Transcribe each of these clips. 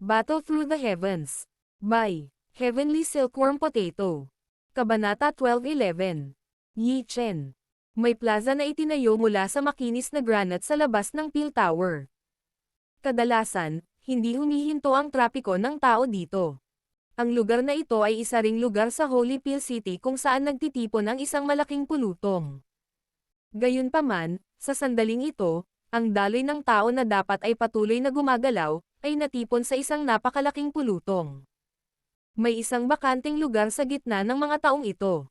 Battle Through the Heavens. By Heavenly Silkworm Potato. Kabanata 12:11. Yi Chen. May plaza na itinayo mula sa makinis na granite sa labas ng Peel Tower. Kadalasan, hindi humihinto ang trapiko ng tao dito. Ang lugar na ito ay isa ring lugar sa Holy Peel City kung saan nagtitipon ang isang malaking pulutong. Gayunpaman, sa sandaling ito, ang daloy ng tao na dapat ay patuloy na gumagalaw, ay natipon sa isang napakalaking pulutong. May isang bakanteng lugar sa gitna ng mga taong ito.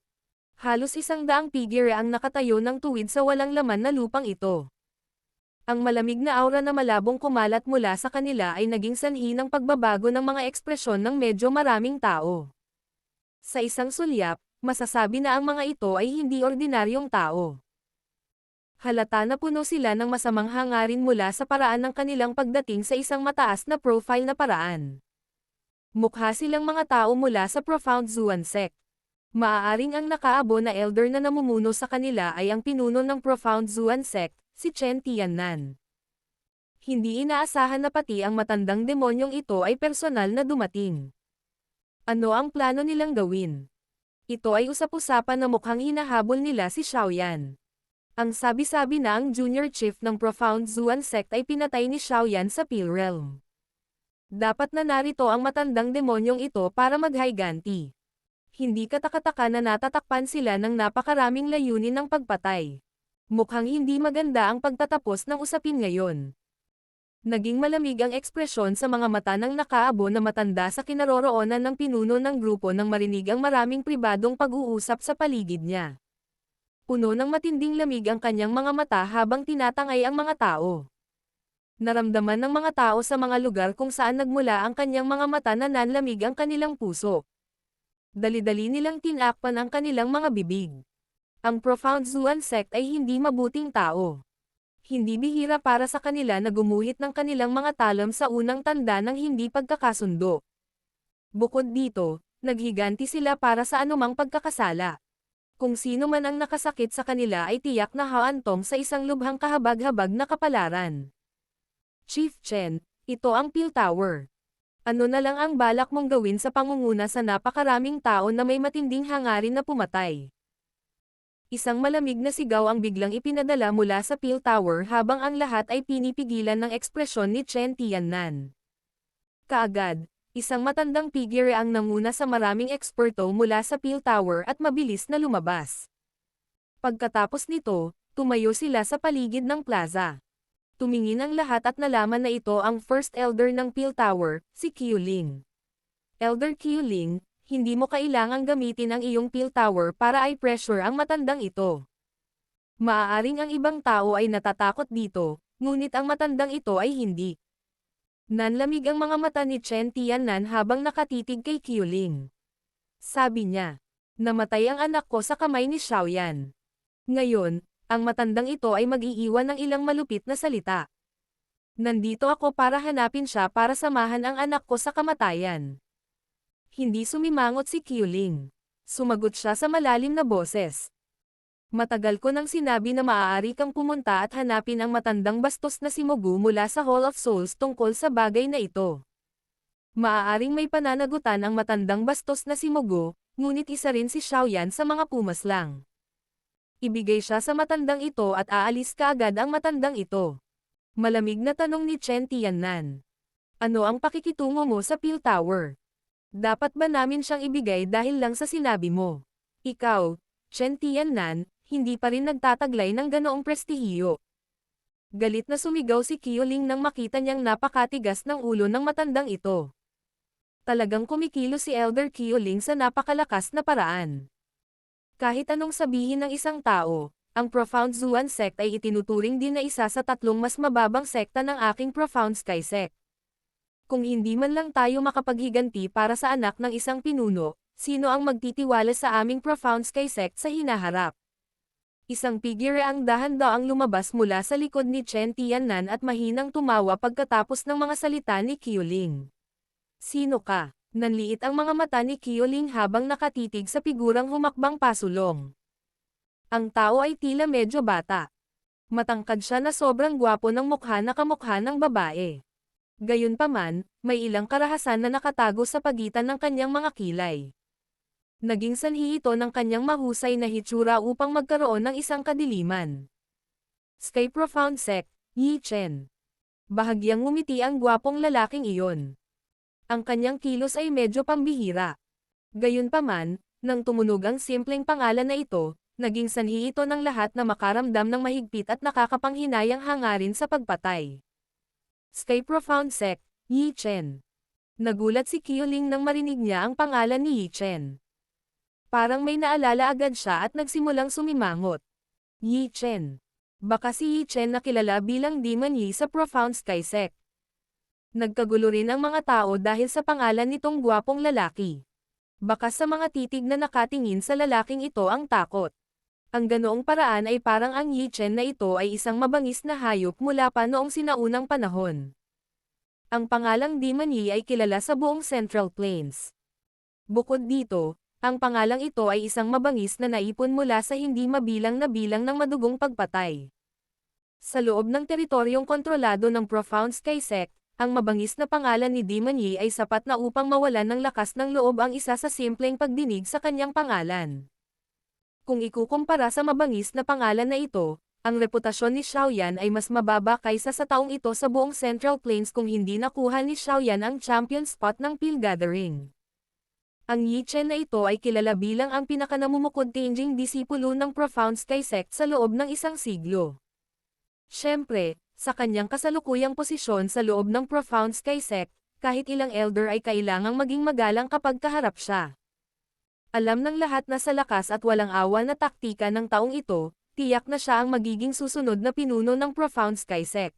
Halos 100 figure ang nakatayo ng tuwid sa walang laman na lupang ito. Ang malamig na aura na malabong kumalat mula sa kanila ay naging sanhi ng pagbabago ng mga ekspresyon ng medyo maraming tao. Sa isang sulyap, masasabi na ang mga ito ay hindi ordinaryong tao. Halata na puno sila ng masamang hangarin mula sa paraan ng kanilang pagdating sa isang mataas na profile na paraan. Mukha silang mga tao mula sa Profound Zuan Sect. Maaaring ang nakaabo na elder na namumuno sa kanila ay ang pinuno ng Profound Zuan Sect, si Chen Tiannan. Hindi inaasahan na pati ang matandang demonyong ito ay personal na dumating. Ano ang plano nilang gawin? Ito ay usap-usapan na mukhang hinahabol nila si Xiaoyan. Ang sabi-sabi na ang junior chief ng Profound Zuan Sect ay pinatay ni Xiaoyan sa Peel Realm. Dapat na narito ang matandang demonyong ito para maghiganti. Hindi katakataka na natatakpan sila ng napakaraming layunin ng pagpatay. Mukhang hindi maganda ang pagtatapos ng usapin ngayon. Naging malamig ang ekspresyon sa mga mata ng nakaabo na matanda sa kinaroroonan ng pinuno ng grupo nang marinig ang maraming pribadong pag-uusap sa paligid niya. Puno ng matinding lamig ang kanyang mga mata habang tinatangay ang mga tao. Naramdaman ng mga tao sa mga lugar kung saan nagmula ang kanyang mga mata na nanlamig ang kanilang puso. Dali-dali nilang tinakpan ang kanilang mga bibig. Ang Profound Zuan Sect ay hindi mabuting tao. Hindi bihira para sa kanila na gumuhit ng kanilang mga talam sa unang tanda ng hindi pagkakasundo. Bukod dito, naghiganti sila para sa anumang pagkakasala. Kung sino man ang nakasakit sa kanila ay tiyak na haantong sa isang lubhang kahabag-habag na kapalaran. Chief Chen, ito ang Peel Tower. Ano na lang ang balak mong gawin sa pangunguna sa napakaraming tao na may matinding hangarin na pumatay? Isang malamig na sigaw ang biglang ipinadala mula sa Peel Tower habang ang lahat ay pinipigilan ng ekspresyon ni Chen Tiannan. Kaagad, isang matandang figure ang nanguna sa maraming eksperto mula sa Peel Tower at mabilis na lumabas. Pagkatapos nito, tumayo sila sa paligid ng plaza. Tumingin ang lahat at nalaman na ito ang First Elder ng Peel Tower, si Qiuling. Elder Qiuling, hindi mo kailangang gamitin ang iyong Peel Tower para i-pressure ang matandang ito. Maaaring ang ibang tao ay natatakot dito, ngunit ang matandang ito ay hindi. Nanlamig ang mga mata ni Chen Tiannan habang nakatitig kay Qiuling. Sabi niya, namatay ang anak ko sa kamay ni Xiaoyan. Ngayon, ang matandang ito ay mag-iiwan ng ilang malupit na salita. Nandito ako para hanapin siya para samahan ang anak ko sa kamatayan. Hindi sumimangot si Qiuling. Sumagot siya sa malalim na boses. Matagal ko nang sinabi na maaari kang pumunta at hanapin ang matandang bastos na si Mogu mula sa Hall of Souls tungkol sa bagay na ito. Maaaring may pananagutan ang matandang bastos na si Mogu, ngunit isa rin si Xiaoyan sa mga pumaslang. Ibigay siya sa matandang ito at aalis kaagad ang matandang ito. Malamig na tanong ni Chen Tiannan. Ano ang pakikitungo mo sa Peel Tower? Dapat ba namin siyang ibigay dahil lang sa sinabi mo? Ikaw, Chen Tiannan, hindi pa rin nagtataglay ng ganoong prestihiyo. Galit na sumigaw si Qiuling nang makita niyang napakatigas ng ulo ng matandang ito. Talagang kumikilo si Elder Qiuling sa napakalakas na paraan. Kahit anong sabihin ng isang tao, ang Profound Zuan Sect ay itinuturing din na isa sa 3 mas mababang sekta ng aking Profound Sky Sect. Kung hindi man lang tayo makapaghiganti para sa anak ng isang pinuno, sino ang magtitiwala sa aming Profound Sky Sect sa hinaharap? Isang figure ang dahan-daang lumabas mula sa likod ni Chen Tiannan at mahinang tumawa pagkatapos ng mga salita ni Qiuling. Sino ka? Nanliit ang mga mata ni Qiuling habang nakatitig sa figurang humakbang pasulong. Ang tao ay tila medyo bata. Matangkad siya na sobrang gwapo ng mukha na kamukha ng babae. Gayunpaman, may ilang karahasan na nakatago sa pagitan ng kanyang mga kilay. Naging sanhi ito ng kanyang mahusay na hitsura upang magkaroon ng isang kadiliman. Sky Profound Sect, Yi Chen. Bahagyang ngumiti ang gwapong lalaking iyon. Ang kanyang kilos ay medyo pambihira. Gayunpaman, nang tumunog ang simpleng pangalan na ito, naging sanhi ito ng lahat na makaramdam ng mahigpit at nakakapanghinayang hangarin sa pagpatay. Sky Profound Sect, Yi Chen. Nagulat si Qiuling nang marinig niya ang pangalan ni Yi Chen. Parang may naalala agad siya at nagsimulang sumimangot. Yi Chen. Baka si Yi Chen na kilala bilang Demon Yi sa Profound Sky Sect. Nagkagulo rin ang mga tao dahil sa pangalan nitong gwapong lalaki. Baka sa mga titig na nakatingin sa lalaking ito ang takot. Ang ganoong paraan ay parang ang Yi Chen na ito ay isang mabangis na hayop mula pa noong sinaunang panahon. Ang pangalang Demon Yi ay kilala sa buong Central Plains. Bukod dito, ang pangalang ito ay isang mabangis na naipon mula sa hindi mabilang na bilang ng madugong pagpatay. Sa loob ng teritoryong kontrolado ng Profound Sky Sect, ang mabangis na pangalan ni Demon Yi ay sapat na upang mawalan ng lakas ng loob ang isa sa simpleng pagdinig sa kanyang pangalan. Kung ikukumpara sa mabangis na pangalan na ito, ang reputasyon ni Xiaoyan ay mas mababa kaysa sa taong ito sa buong Central Plains kung hindi nakuha ni Xiaoyan ang champion spot ng Peel Gathering. Ang Yi Chen na ito ay kilala bilang ang pinakanamumukod-tinging disipulo ng Profound Sky Sect sa loob ng isang siglo. Siyempre, sa kanyang kasalukuyang posisyon sa loob ng Profound Sky Sect, kahit ilang elder ay kailangang maging magalang kapag kaharap siya. Alam ng lahat na sa lakas at walang awa na taktika ng taong ito, tiyak na siya ang magiging susunod na pinuno ng Profound Sky Sect.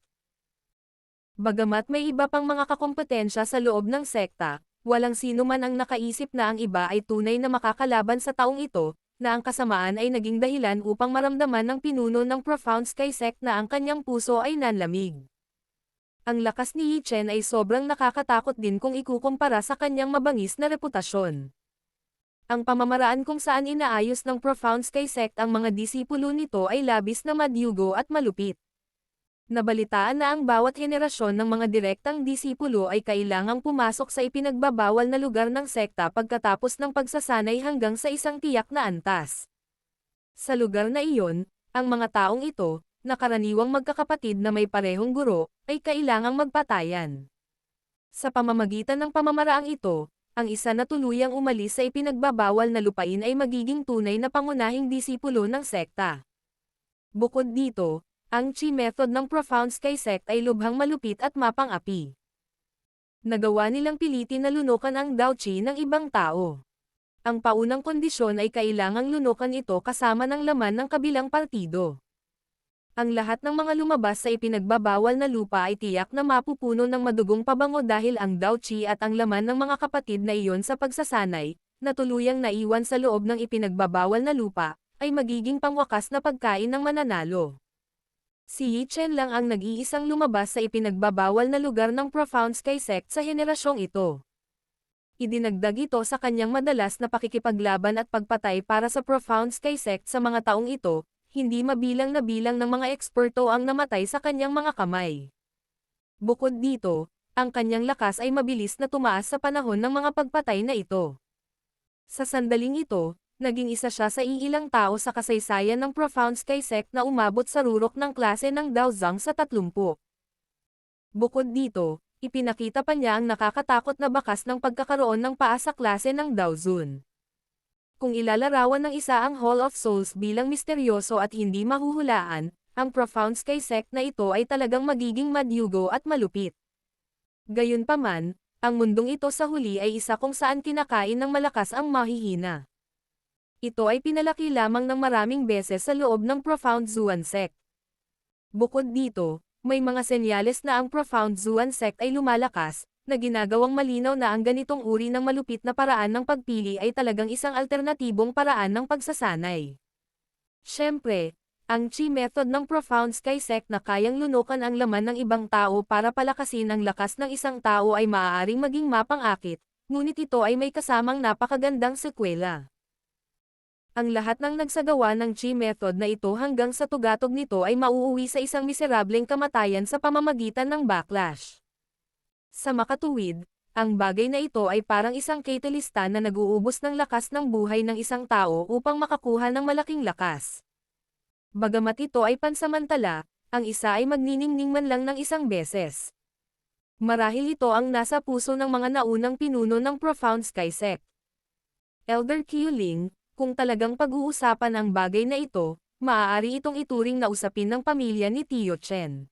Bagamat may iba pang mga kakompetensya sa loob ng sekta, walang sino man ang nakaisip na ang iba ay tunay na makakalaban sa taong ito, na ang kasamaan ay naging dahilan upang maramdaman ng pinuno ng Profound Sky Sect na ang kanyang puso ay nanlamig. Ang lakas ni Yi Chen ay sobrang nakakatakot din kung ikukumpara sa kanyang mabangis na reputasyon. Ang pamamaraan kung saan inaayos ng Profound Sky Sect ang mga disipulo nito ay labis na madyugo at malupit. Nabalitaan na ang bawat henerasyon ng mga direktang disipulo ay kailangang pumasok sa ipinagbabawal na lugar ng sekta pagkatapos ng pagsasanay hanggang sa isang tiyak na antas. Sa lugar na iyon, ang mga taong ito, na karaniwang magkakapatid na may parehong guro, ay kailangang magpatayan. Sa pamamagitan ng pamamaraang ito, ang isa na tuluyang umalis sa ipinagbabawal na lupain ay magiging tunay na pangunahing disipulo ng sekta. Bukod dito, ang Chi method ng Profound Sky Sect ay lubhang malupit at mapang-api. Nagawa nilang pilitin na lunukan ang Dao Chi ng ibang tao. Ang paunang kondisyon ay kailangang lunukan ito kasama ng laman ng kabilang partido. Ang lahat ng mga lumabas sa ipinagbabawal na lupa ay tiyak na mapupuno ng madugong pabango dahil ang Dao Chi at ang laman ng mga kapatid na iyon sa pagsasanay, na tuluyang naiwan sa loob ng ipinagbabawal na lupa, ay magiging pangwakas na pagkain ng mananalo. Si Yi Chen lang ang nag-iisang lumabas sa ipinagbabawal na lugar ng Profound Sky Sect sa henerasyong ito. Idinagdag ito sa kanyang madalas na pakikipaglaban at pagpatay para sa Profound Sky Sect sa mga taong ito, hindi mabilang na bilang ng mga eksperto ang namatay sa kanyang mga kamay. Bukod dito, ang kanyang lakas ay mabilis na tumaas sa panahon ng mga pagpatay na ito. Sa sandaling ito, naging isa siya sa iilang tao sa kasaysayan ng Profound Sky Sect na umabot sa rurok ng klase ng Dao Zhang sa 30. Bukod dito, ipinakita pa niya ang nakakatakot na bakas ng pagkakaroon ng paa sa klase ng Dao Zun. Kung ilalarawan ng isa ang Hall of Souls bilang misteryoso at hindi mahuhulaan, ang Profound Sky Sect na ito ay talagang magiging madyugo at malupit. Gayunpaman, ang mundong ito sa huli ay isa kung saan kinakain ng malakas ang mahihina. Ito ay pinalaki lamang ng maraming beses sa loob ng Profound Zuan Sect. Bukod dito, may mga senyales na ang Profound Zuan Sect ay lumalakas, na ginagawang malinaw na ang ganitong uri ng malupit na paraan ng pagpili ay talagang isang alternatibong paraan ng pagsasanay. Siyempre, ang Chi method ng Profound Sky Sect na kayang lunukan ang laman ng ibang tao para palakasin ang lakas ng isang tao ay maaaring maging mapang-akit, ngunit ito ay may kasamang napakagandang sekwela. Ang lahat ng nagsagawa ng Chi method na ito hanggang sa tugatog nito ay mauuwi sa isang miserableng kamatayan sa pamamagitan ng backlash. Sa makatuwid, ang bagay na ito ay parang isang catalysta na nag-uubos ng lakas ng buhay ng isang tao upang makakuha ng malaking lakas. Bagamat ito ay pansamantala, ang isa ay magniningning man lang ng isang beses. Marahil ito ang nasa puso ng mga naunang pinuno ng Profound Sky Sect. Elder Qiuling, kung talagang pag-uusapan ang bagay na ito, maaari itong ituring na usapin ng pamilya ni Tio Chen.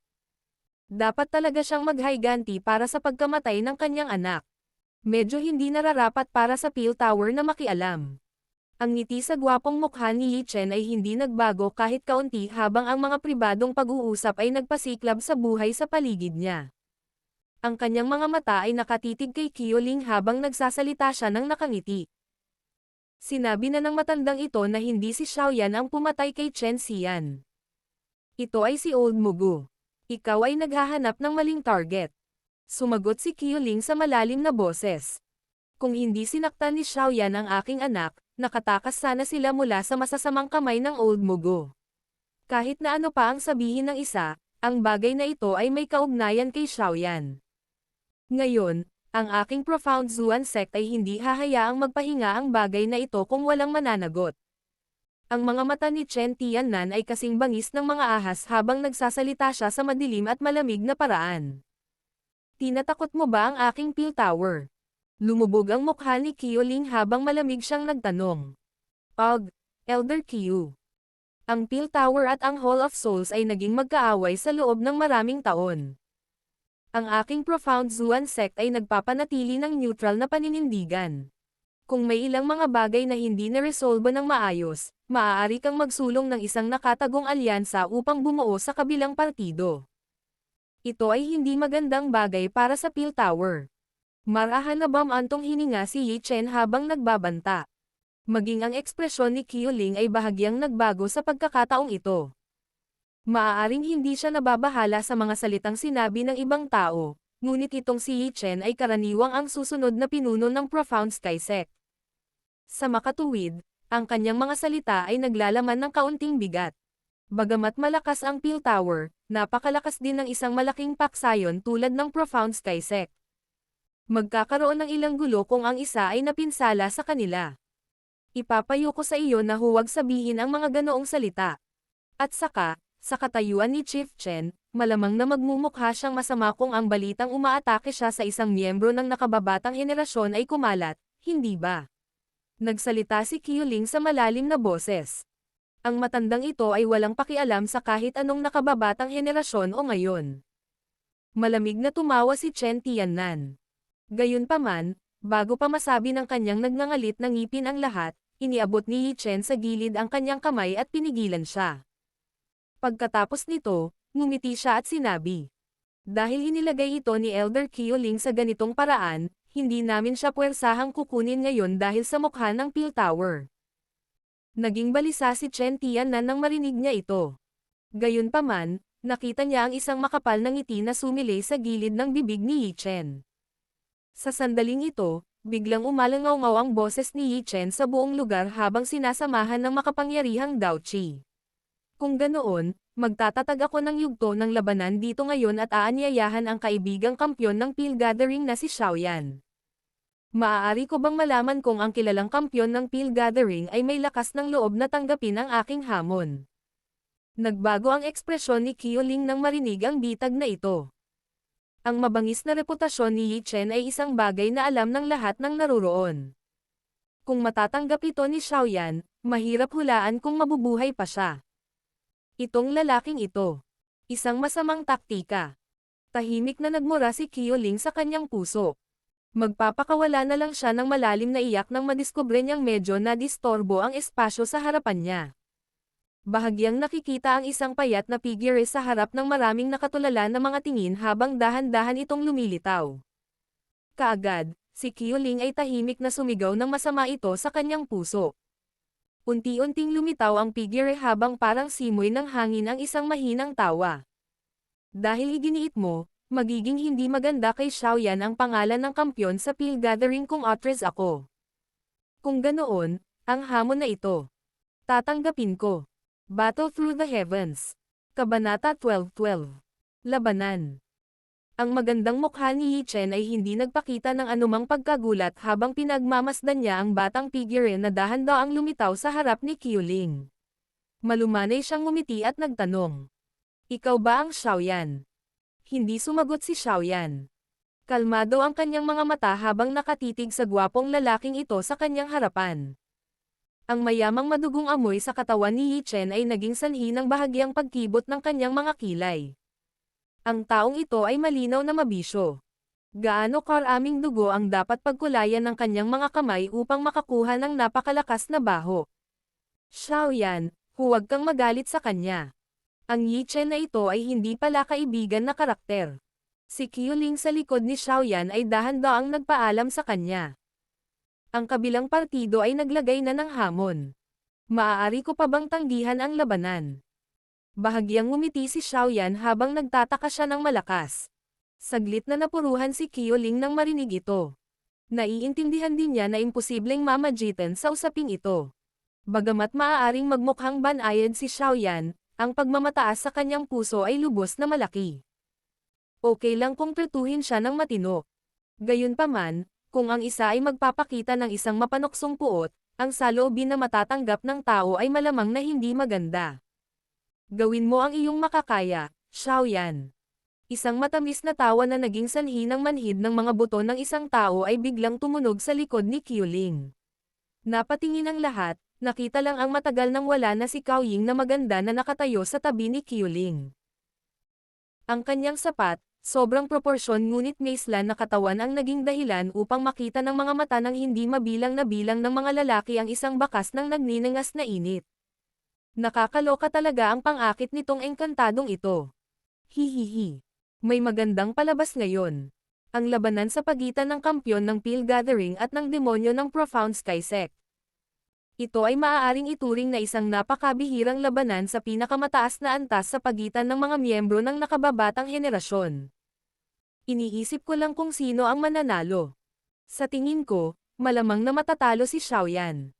Dapat talaga siyang maghayganti para sa pagkamatay ng kanyang anak. Medyo hindi nararapat para sa Peel Tower na makialam. Ang ngiti sa gwapong mukha ni Yi Chen ay hindi nagbago kahit kaunti habang ang mga pribadong pag-uusap ay nagpasiklab sa buhay sa paligid niya. Ang kanyang mga mata ay nakatitig kay Qiuling habang nagsasalita siya ng nakangiti. Sinabi na ng matandang ito na hindi si Xiaoyan ang pumatay kay Chen Xian. Ito ay si Old Mugu. Ikaw ay naghahanap ng maling target. Sumagot si Qiuling sa malalim na boses. Kung hindi sinaktan ni Xiaoyan ang aking anak, nakatakas sana sila mula sa masasamang kamay ng Old Mugu. Kahit na ano pa ang sabihin ng isa, ang bagay na ito ay may kaugnayan kay Xiaoyan. Ngayon, ang aking Profound Zuan Sect ay hindi hahayaang magpahinga ang bagay na ito kung walang mananagot. Ang mga mata ni Chen Tiannan ay kasing bangis ng mga ahas habang nagsasalita siya sa madilim at malamig na paraan. Tinatakot mo ba ang aking Peel Tower? Lumubog ang mukha ni Qiuling habang malamig siyang nagtanong. Ugh, Elder Qiu. Ang Peel Tower at ang Hall of Souls ay naging magkaaway sa loob ng maraming taon. Ang aking Profound Zuan Sect ay nagpapanatili ng neutral na paninindigan. Kung may ilang mga bagay na hindi na-resolve ng maayos, maaari kang magsulong ng isang nakatagong alyansa upang bumuo sa kabilang partido. Ito ay hindi magandang bagay para sa Peel Tower. Marahan na bamantong hininga si Yi Chen habang nagbabanta. Maging ang ekspresyon ni Qiuling ay bahagyang nagbago sa pagkakataong ito. Maaaring hindi siya nababahala sa mga salitang sinabi ng ibang tao, ngunit itong si Yi Chen ay karaniwang ang susunod na pinuno ng Profound Sky Sect. Sa makatuwid, ang kanyang mga salita ay naglalaman ng kaunting bigat. Bagamat malakas ang Peel Tower, napakalakas din ng isang malaking paksayon tulad ng Profound Sky Sect. Magkakaroon ng ilang gulo kung ang isa ay napinsala sa kanila. Ipapayo ko sa iyo na huwag sabihin ang mga ganoong salita. At saka, sa katayuan ni Chief Chen, malamang na magmumukha siyang masama kung ang balitang umaatake siya sa isang miyembro ng nakababatang henerasyon ay kumalat, hindi ba? Nagsalita si Qiuling sa malalim na boses. Ang matandang ito ay walang pakialam sa kahit anong nakababatang henerasyon o ngayon. Malamig na tumawa si Chen Tiannan. Gayunpaman, bago pa masabi ng kanyang nagngangalit na ngipin ang lahat, iniabot ni Yi Chen sa gilid ang kanyang kamay at pinigilan siya. Pagkatapos nito, ngumiti siya at sinabi. Dahil inilagay ito ni Elder Qiuling sa ganitong paraan, hindi namin siya puwersahang kukunin ngayon dahil sa mukha ng Peel Tower. Naging balisa si Chen Tiannan nang marinig niya ito. Gayunpaman, nakita niya ang isang makapal na ngiti na sumilay sa gilid ng bibig ni Yi Chen. Sa sandaling ito, biglang umalangaw-ngaw ang boses ni Yi Chen sa buong lugar habang sinasamahan ng makapangyarihang Dao Qi. Kung ganoon, magtatatag ako ng yugto ng labanan dito ngayon at aanyayahan ang kaibigang kampyon ng Peel Gathering na si Xiaoyan. Maaari ko bang malaman kung ang kilalang kampyon ng Peel Gathering ay may lakas ng loob na tanggapin ang aking hamon? Nagbago ang ekspresyon ni Qiuling nang marinig ang bitag na ito. Ang mabangis na reputasyon ni Yi Chen ay isang bagay na alam ng lahat ng naruroon. Kung matatanggap ito ni Xiaoyan, mahirap hulaan kung mabubuhay pa siya. Itong lalaking ito. Isang masamang taktika. Tahimik na nagmura si Qiuling sa kanyang puso. Magpapakawala na lang siya ng malalim na iyak nang madiskubre niyang medyo nadistorbo ang espasyo sa harapan niya. Bahagyang nakikita ang isang payat na figure sa harap ng maraming nakatulala na mga tingin habang dahan-dahan itong lumilitaw. Kaagad, si Qiuling ay tahimik na sumigaw ng masama ito sa kanyang puso. Unti-unting lumitaw ang figure habang parang simoy ng hangin ang isang mahinang tawa. Dahil iginiit mo, magiging hindi maganda kay Xiaoyan ang pangalan ng kampyon sa Peel Gathering kung Atres ako. Kung ganoon, ang hamon na ito. Tatanggapin ko. Battle Through the Heavens. Kabanata 12:12. Labanan. Ang magandang mukha ni Yi Chen ay hindi nagpakita ng anumang pagkagulat habang pinagmamasdan niya ang batang figure na dahan-daang lumitaw sa harap ni Qiuling. Malumanay siyang ngumiti at nagtanong. Ikaw ba ang Xiaoyan? Hindi sumagot si Xiaoyan. Kalmado ang kanyang mga mata habang nakatitig sa gwapong lalaking ito sa kanyang harapan. Ang mayamang madugong amoy sa katawan ni Yi Chen ay naging sanhi ng bahagyang pagkibot ng kanyang mga kilay. Ang taong ito ay malinaw na mabisyo. Gaano karaming dugo ang dapat pagkulayan ng kanyang mga kamay upang makakuha ng napakalakas na baho? Xiaoyan, huwag kang magalit sa kanya. Ang Yi Chen na ito ay hindi pala kaibigan na karakter. Si Qiuling sa likod ni Xiaoyan ay dahan-daang nagpaalam sa kanya. Ang kabilang partido ay naglagay na ng hamon. Maaari ko pa bang tanggihan ang labanan? Bahagyang ngumiti si Xiaoyan habang nagtataka siya ng malakas. Saglit na napuruhan si Qiuling nang marinig ito. Naiintindihan din niya na imposibleng mamagitan sa usaping ito. Bagamat maaaring magmukhang banayad si Xiaoyan, ang pagmamataas sa kanyang puso ay lubos na malaki. Okay lang kung tratuhin siya ng matino. Gayunpaman, kung ang isa ay magpapakita ng isang mapanoksong puot, ang saloobin na matatanggap ng tao ay malamang na hindi maganda. Gawin mo ang iyong makakaya, Xiaoyan. Isang matamis na tawa na naging sanhi ng manhid ng mga buto ng isang tao ay biglang tumunog sa likod ni Qiuling. Napatingin ang lahat, nakita lang ang matagal nang wala na si Cao Ying na maganda na nakatayo sa tabi ni Qiuling. Ang kanyang sapat, sobrang proporsyon ngunit maislan na katawan ang naging dahilan upang makita ng mga mata ng hindi mabilang na bilang ng mga lalaki ang isang bakas ng nagninangas na init. Nakakaloka talaga ang pang-akit nitong engkantadong ito. Hihihi. May magandang palabas ngayon. Ang labanan sa pagitan ng kampyon ng Peel Gathering at ng demonyo ng Profound Sky Sect. Ito ay maaaring ituring na isang napakabihirang labanan sa pinakamataas na antas sa pagitan ng mga miyembro ng nakababatang henerasyon. Iniisip ko lang kung sino ang mananalo. Sa tingin ko, malamang na matatalo si Xiaoyan.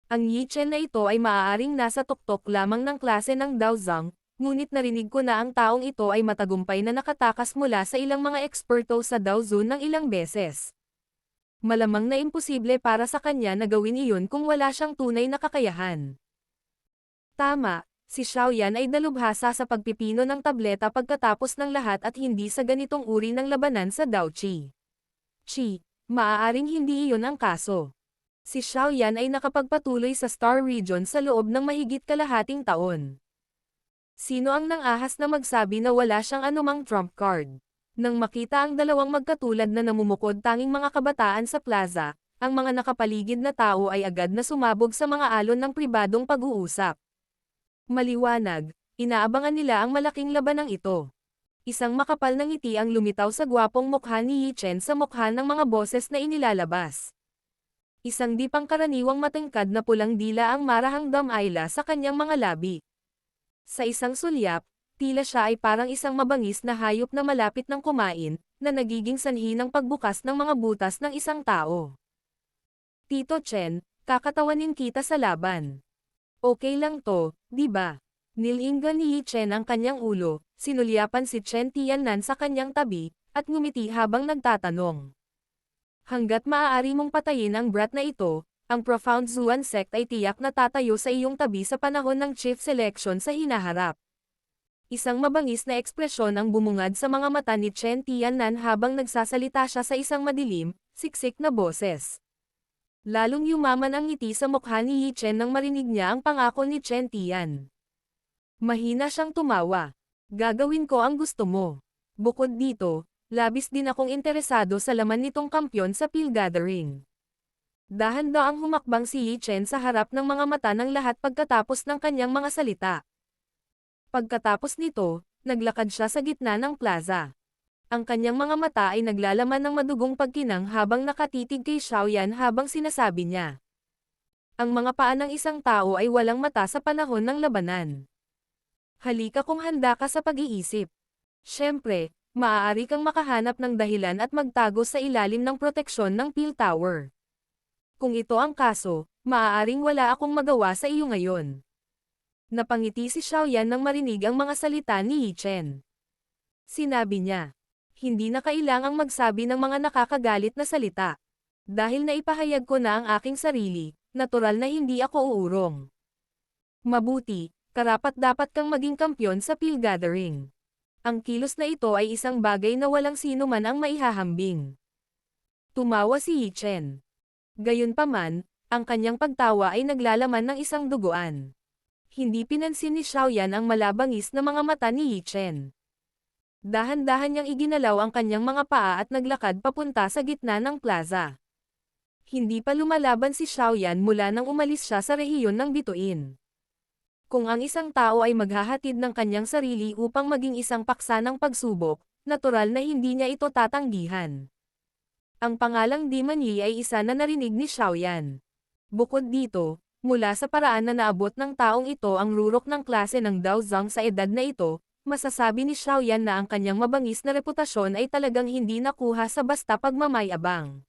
Ang Yi Chen na ito ay maaaring nasa tuktok lamang ng klase ng Daozang, ngunit narinig ko na ang taong ito ay matagumpay na nakatakas mula sa ilang mga eksperto sa Daozun ng ilang beses. Malamang na imposible para sa kanya na gawin iyon kung wala siyang tunay na kakayahan. Tama, si Xiaoyan ay dalubhasa sa pagpipino ng tableta pagkatapos ng lahat at hindi sa ganitong uri ng labanan sa Daochi. Maaaring hindi iyon ang kaso. Si Xiaoyan ay nakapagpatuloy sa Star Region sa loob ng mahigit kalahating taon. Sino ang nang-ahas na magsabi na wala siyang anumang trump card? Nang makita ang dalawang magkatulad na namumukod tanging mga kabataan sa plaza, ang mga nakapaligid na tao ay agad na sumabog sa mga alon ng pribadong pag-uusap. Maliwanag, inaabangan nila ang malaking labanang ito. Isang makapal na ngiti ang lumitaw sa gwapong mukha ni Yi Chen sa mukha ng mga boses na inilalabas. Isang di pangkaraniwang matangkad na pulang dila ang marahang damayla sa kanyang mga labi. Sa isang sulyap, tila siya ay parang isang mabangis na hayop na malapit ng kumain, na nagiging sanhi ng pagbukas ng mga butas ng isang tao. Tito Chen, kakatawanin kita sa laban. Okay lang to, di ba? Nilinggan ni Yi Chen ang kanyang ulo, sinulyapan si Chen Tiannan sa kanyang tabi, at ngumiti habang nagtatanong. Hanggat maaari mong patayin ang brat na ito, ang Profound Zuan Sect ay tiyak na tatayo sa iyong tabi sa panahon ng chief selection sa hinaharap. Isang mabangis na ekspresyon ang bumungad sa mga mata ni Chen Tiannan habang nagsasalita siya sa isang madilim, siksik na boses. Lalong yumaman ang ngiti sa mukha ni Yi Chen nang marinig niya ang pangako ni Chen Tian. Mahina siyang tumawa. Gagawin ko ang gusto mo. Bukod dito, labis din akong interesado sa laman nitong kampyon sa Peel Gathering. Dahan-daang humakbang si Yi Chen sa harap ng mga mata ng lahat pagkatapos ng kanyang mga salita. Pagkatapos nito, naglakad siya sa gitna ng plaza. Ang kanyang mga mata ay naglalaman ng madugong pagkinang habang nakatitig kay Xiaoyan habang sinasabi niya. Ang mga paa ng isang tao ay walang mata sa panahon ng labanan. Halika kung handa ka sa pag-iisip. Siyempre, maaari kang makahanap ng dahilan at magtago sa ilalim ng proteksyon ng Peel Tower. Kung ito ang kaso, maaaring wala akong magawa sa iyo ngayon. Napangiti si Xiaoyan nang marinig ang mga salita ni Yi Chen. Sinabi niya, Hindi na kailangang magsabi ng mga nakakagalit na salita. Dahil naipahayag ko na ang aking sarili, natural na hindi ako uurong. Mabuti, karapat-dapat kang maging kampyon sa pill gathering. Ang kilos na ito ay isang bagay na walang sino man ang maihahambing. Tumawa si Yi Chen. Gayunpaman, ang kanyang pagtawa ay naglalaman ng isang duguan. Hindi pinansin ni Xiaoyan ang malabangis na mga mata ni Yi Chen. Dahan-dahan niyang iginalaw ang kanyang mga paa at naglakad papunta sa gitna ng plaza. Hindi pa lumalaban si Xiaoyan mula nang umalis siya sa rehiyon ng bituin. Kung ang isang tao ay maghahatid ng kanyang sarili upang maging isang paksa ng pagsubok, natural na hindi niya ito tatanggihan. Ang pangalang Demon Yi ay isa na narinig ni Xiaoyan. Bukod dito, mula sa paraan na naabot ng taong ito ang rurok ng klase ng Daozang sa edad na ito, masasabi ni Xiaoyan na ang kanyang mabangis na reputasyon ay talagang hindi nakuha sa basta pagmamayabang.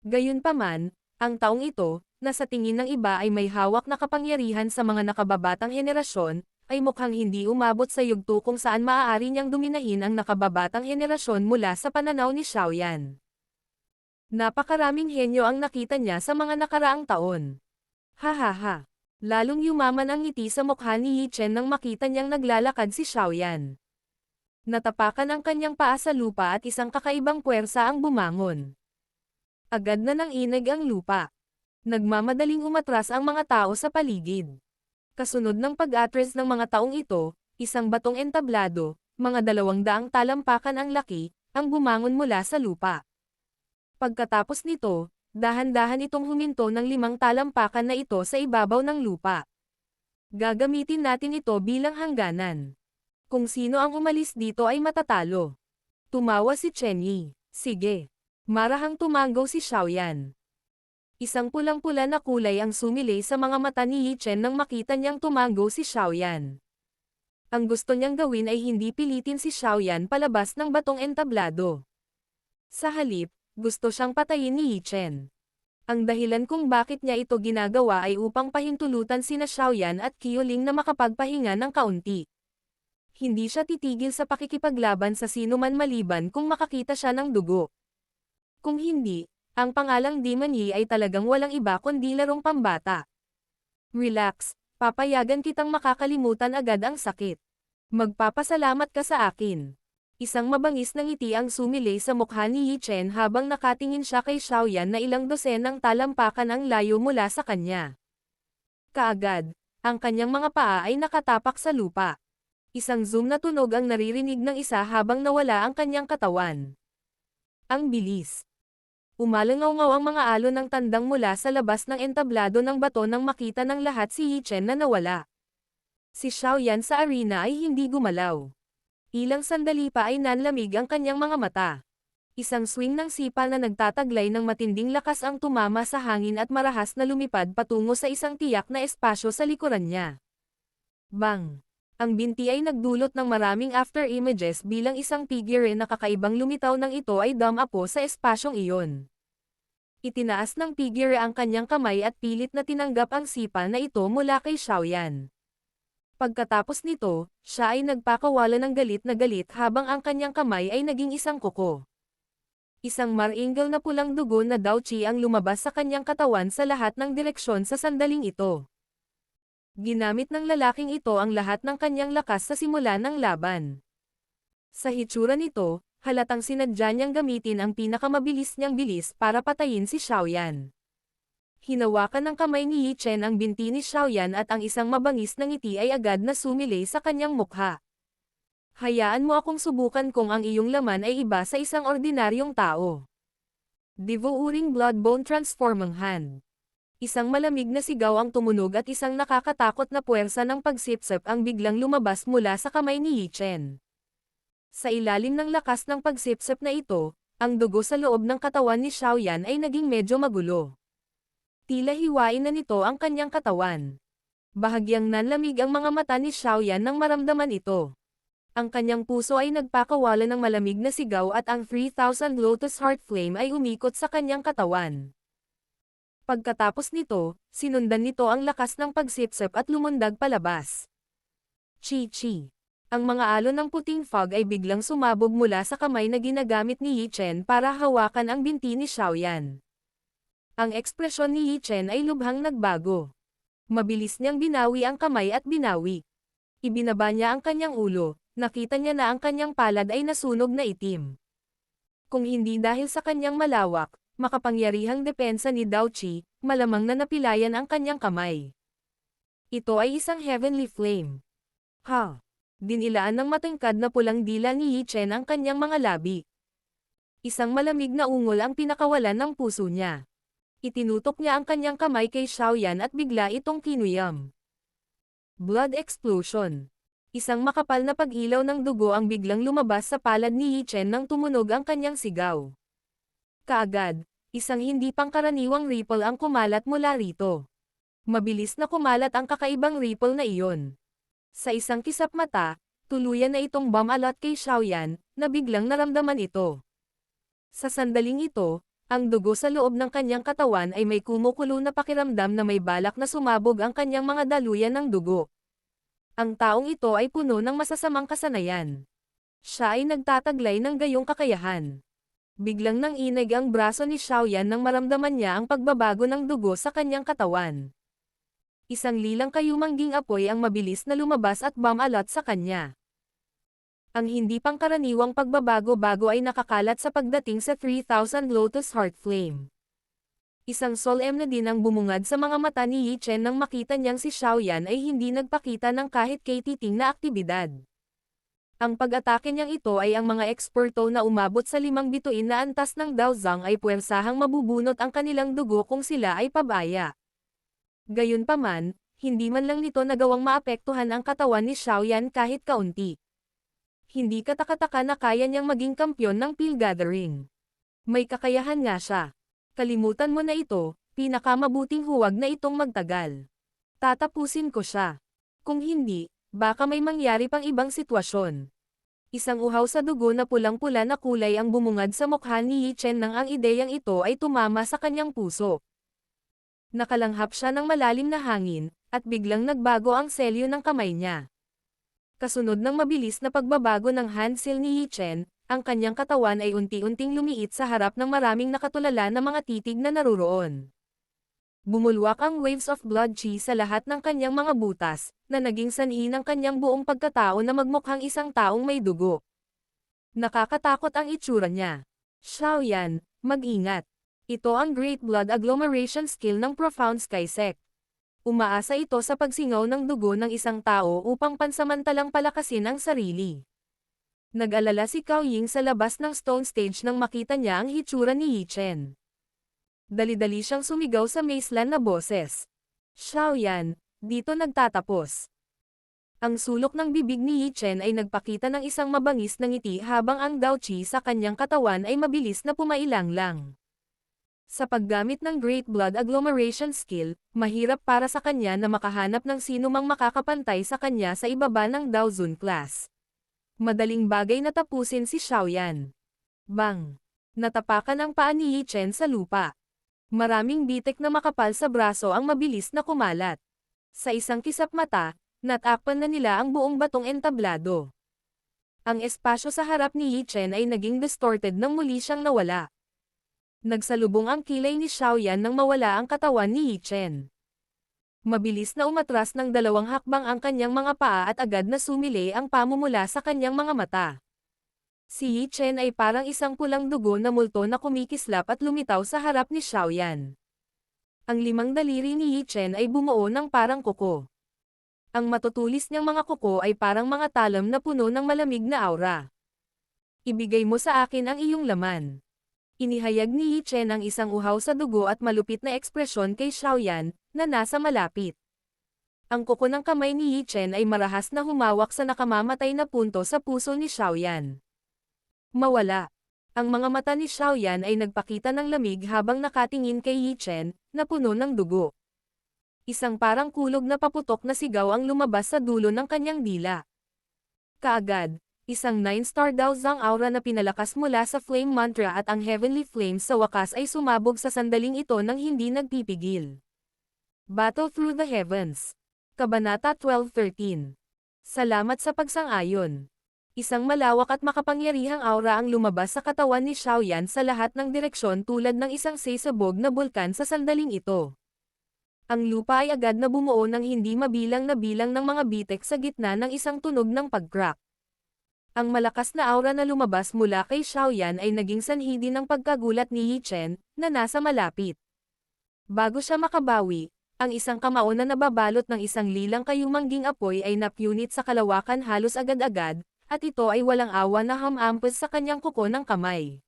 Gayunpaman, ang taong ito, na sa tingin ng iba ay may hawak na kapangyarihan sa mga nakababatang henerasyon, ay mukhang hindi umabot sa yugto kung saan maaari niyang dominahin ang nakababatang henerasyon mula sa pananaw ni Xiaoyan. Napakaraming henyo ang nakita niya sa mga nakaraang taon. Hahaha. Lalong yumaman ang ngiti sa mukha ni Yi Chen nang makita niyang naglalakad si Xiaoyan. Natapakan ang kanyang paa sa lupa at isang kakaibang puwersa ang bumangon. Agad na nanginig ang lupa. Nagmamadaling umatras ang mga tao sa paligid. Kasunod ng pag-atras ng mga taong ito, isang batong entablado, mga 200 talampakan ang laki, ang bumangon mula sa lupa. Pagkatapos nito, dahan-dahan itong huminto ng 5 talampakan na ito sa ibabaw ng lupa. Gagamitin natin ito bilang hangganan. Kung sino ang umalis dito ay matatalo. Tumawa si Chen Yi. Sige. Marahang tumango si Xiaoyan. Isang pulang-pula na kulay ang sumilay sa mga mata ni Yi Chen nang makita niyang tumango si Xiaoyan. Ang gusto niyang gawin ay hindi pilitin si Xiaoyan palabas ng batong entablado. Sa halip, gusto siyang patayin ni Yi Chen. Ang dahilan kung bakit niya ito ginagawa ay upang pahintulutan sina Xiaoyan at Qiuling na makapagpahinga ng kaunti. Hindi siya titigil sa pakikipaglaban sa sino man maliban kung makakita siya ng dugo. Kung hindi, ang pangalang Demon Yi ay talagang walang iba kundi larong pambata. Relax, papayagan kitang makakalimutan agad ang sakit. Magpapasalamat ka sa akin. Isang mabangis na ngiti ang sumilay sa mukha ni Yi Chen habang nakatingin siya kay Xiaoyan na ilang dosenang talampakan ang layo mula sa kanya. Kaagad, ang kanyang mga paa ay nakatapak sa lupa. Isang zoom na tunog ang naririnig ng isa habang nawala ang kanyang katawan. Ang bilis. Umalangaw-ngaw ang mga alon ng tandang mula sa labas ng entablado ng bato nang makita ng lahat si Yi Chen na nawala. Si Xiaoyan sa arena ay hindi gumalaw. Ilang sandali pa ay nanlamig ang kanyang mga mata. Isang swing ng sipa na nagtataglay ng matinding lakas ang tumama sa hangin at marahas na lumipad patungo sa isang tiyak na espasyo sa likuran niya. Bang! Ang binti ay nagdulot ng maraming after images bilang isang figure na kakaibang lumitaw ng ito ay dumapo sa espasyong iyon. Itinaas ng figure ang kanyang kamay at pilit na tinanggap ang sipa na ito mula kay Xiaoyan. Pagkatapos nito, siya ay nagpakawala ng galit na galit habang ang kanyang kamay ay naging isang kuko. Isang maringal na pulang dugo na daochi ang lumabas sa kanyang katawan sa lahat ng direksyon sa sandaling ito. Ginamit ng lalaking ito ang lahat ng kanyang lakas sa simula ng laban. Sa hitsura nito, halatang sinadya niyang gamitin ang pinakamabilis niyang bilis para patayin si Xiaoyan. Hinawakan ng kamay ni Yi Chen ang binti ni Xiaoyan at ang isang mabangis na ngiti ay agad na sumilay sa kanyang mukha. Hayaan mo akong subukan kung ang iyong laman ay iba sa isang ordinaryong tao. Devouring Bloodbone Transforming Hand. Isang malamig na sigaw ang tumunog at isang nakakatakot na puwersa ng pagsipsip ang biglang lumabas mula sa kamay ni Yi Chen. Sa ilalim ng lakas ng pagsipsip na ito, ang dugo sa loob ng katawan ni Xiaoyan ay naging medyo magulo. Tila hiwain na nito ang kanyang katawan. Bahagyang nanlamig ang mga mata ni Xiaoyan nang maramdaman ito. Ang kanyang puso ay nagpakawala ng malamig na sigaw at ang 3,000 Lotus Heart Flame ay umikot sa kanyang katawan. Pagkatapos nito, sinundan nito ang lakas ng pagsipsip at lumundag palabas. Chi-chi. Ang mga alon ng puting fog ay biglang sumabog mula sa kamay na ginagamit ni Yi Chen para hawakan ang binti ni Xiaoyan. Ang ekspresyon ni Yi Chen ay lubhang nagbago. Mabilis niyang binawi ang kamay at binawi. Ibinaba niya ang kanyang ulo, nakita niya na ang kanyang palad ay nasunog na itim. Kung hindi dahil sa kanyang malawak, makapangyarihang depensa ni Dao Qi, malamang na napilayan ang kanyang kamay. Ito ay isang heavenly flame. Ha! Dinilaan ng matingkad na pulang dila ni Yi Chen ang kanyang mga labi. Isang malamig na ungol ang pinakawalan ng puso niya. Itinutok niya ang kanyang kamay kay Xiaoyan at bigla itong kinuyam. Blood explosion. Isang makapal na pag-ilaw ng dugo ang biglang lumabas sa palad ni Yi Chen nang tumunog ang kanyang sigaw. Kaagad, isang hindi pangkaraniwang ripple ang kumalat mula rito. Mabilis na kumalat ang kakaibang ripple na iyon. Sa isang kisap mata, tuluyan na itong bumalot kay Xiaoyan, na biglang naramdaman ito. Sa sandaling ito, ang dugo sa loob ng kanyang katawan ay may kumukulo na pakiramdam na may balak na sumabog ang kanyang mga daluyan ng dugo. Ang taong ito ay puno ng masasamang kasanayan. Siya ay nagtataglay ng gayong kakayahan. Biglang nanginig ang braso ni Xiaoyan nang maramdaman niya ang pagbabago ng dugo sa kanyang katawan. Isang lilang kayumangging apoy ang mabilis na lumabas at bumalot sa kanya. Ang hindi pangkaraniwang pagbabago-bago ay nakakalat sa pagdating sa 3,000 Lotus Heart Flame. Isang solemn na din ang bumungad sa mga mata ni Yi Chen nang makita niyang si Xiaoyan ay hindi nagpakita ng kahit kay-titing na aktibidad. Ang pag-atake niyang ito ay ang mga eksperto na umabot sa 5 bituin na antas ng Daozang ay puwersahang mabubunot ang kanilang dugo kung sila ay pabaya. Gayunpaman, hindi man lang nito nagawang maapektuhan ang katawan ni Xiaoyan kahit kaunti. Hindi katakataka na kaya niyang maging kampyon ng Peel Gathering. May kakayahan nga siya. Kalimutan mo na ito, pinakamabuting huwag na itong magtagal. Tatapusin ko siya. Kung hindi, baka may mangyari pang ibang sitwasyon. Isang uhaw sa dugo na pulang-pula na kulay ang bumungad sa mukha ni Yi Chen nang ang ideyang ito ay tumama sa kanyang puso. Nakalanghap siya ng malalim na hangin, at biglang nagbago ang selyo ng kamay niya. Kasunod ng mabilis na pagbabago ng handsil ni Yi Chen, ang kanyang katawan ay unti-unting lumiit sa harap ng maraming nakatulala na mga titig na naruroon. Bumulwak ang waves of blood chi sa lahat ng kanyang mga butas, na naging sanhi ng kanyang buong pagkatao na magmukhang isang taong may dugo. Nakakatakot ang itsura niya. Xiaoyan, mag-ingat. Ito ang Great Blood Agglomeration skill ng Profound Sky Sect. Umaasa ito sa pagsingaw ng dugo ng isang tao upang pansamantalang palakasin ang sarili. Nag-alala si Cao Ying sa labas ng stone stage nang makita niya ang hitsura ni Yi Chen. Dali-dali siyang sumigaw sa mazeland na boses. Xiaoyan, dito nagtatapos. Ang sulok ng bibig ni Yi Chen ay nagpakita ng isang mabangis na ngiti habang ang Dao Qi sa kanyang katawan ay mabilis na pumailang-lang. Sa paggamit ng Great Blood Agglomeration skill, mahirap para sa kanya na makahanap ng sino mang makakapantay sa kanya sa ibaba ng Dao Zun class. Madaling bagay na tapusin si Xiaoyan. Bang! Natapakan ang paa ni Yi Chen sa lupa. Maraming bitek na makapal sa braso ang mabilis na kumalat. Sa isang kisap mata, natakpan na nila ang buong batong entablado. Ang espasyo sa harap ni Yi Chen ay naging distorted nang muli siyang nawala. Nagsalubong ang kilay ni Xiaoyan nang mawala ang katawan ni Yi Chen. Mabilis na umatras ng 2 hakbang ang kanyang mga paa at agad na sumili ang pamumula sa kanyang mga mata. Si Yi Chen ay parang isang pulang dugo na multo na kumikislap at lumitaw sa harap ni Xiaoyan. Ang 5 daliri ni Yi Chen ay bumuo ng parang kuko. Ang matutulis niyang mga kuko ay parang mga talam na puno ng malamig na aura. Ibigay mo sa akin ang iyong laman. Inihayag ni Yi Chen ang isang uhaw sa dugo at malupit na ekspresyon kay Xiaoyan, na nasa malapit. Ang kuko ng kamay ni Yi Chen ay marahas na humawak sa nakamamatay na punto sa puso ni Xiaoyan. Mawala. Ang mga mata ni Xiaoyan ay nagpakita ng lamig habang nakatingin kay Yi Chen, na puno ng dugo. Isang parang kulog na paputok na sigaw ang lumabas sa dulo ng kanyang dila. Kaagad, isang 9-star Daozang aura na pinalakas mula sa Flame Mantra at ang Heavenly Flames sa wakas ay sumabog sa sandaling ito nang hindi nagpipigil. Battle Through the Heavens. Kabanata 12:13. Salamat sa pagsang-ayon. Isang malawak at makapangyarihang aura ang lumabas sa katawan ni Xiaoyan sa lahat ng direksyon tulad ng isang sisabog na bulkan sa sandaling ito. Ang lupa ay agad na bumuo ng hindi mabilang na bilang ng mga bitek sa gitna ng isang tunog ng pag-crack. Ang malakas na aura na lumabas mula kay Xiaoyan ay naging sanhi din ng pagkagulat ni Yi Chen, na nasa malapit. Bago siya makabawi, ang isang kamao na nababalot ng isang lilang kayumangging apoy ay napunit sa kalawakan halos agad-agad, at ito ay walang awa na hamampas sa kanyang kuko ng kamay.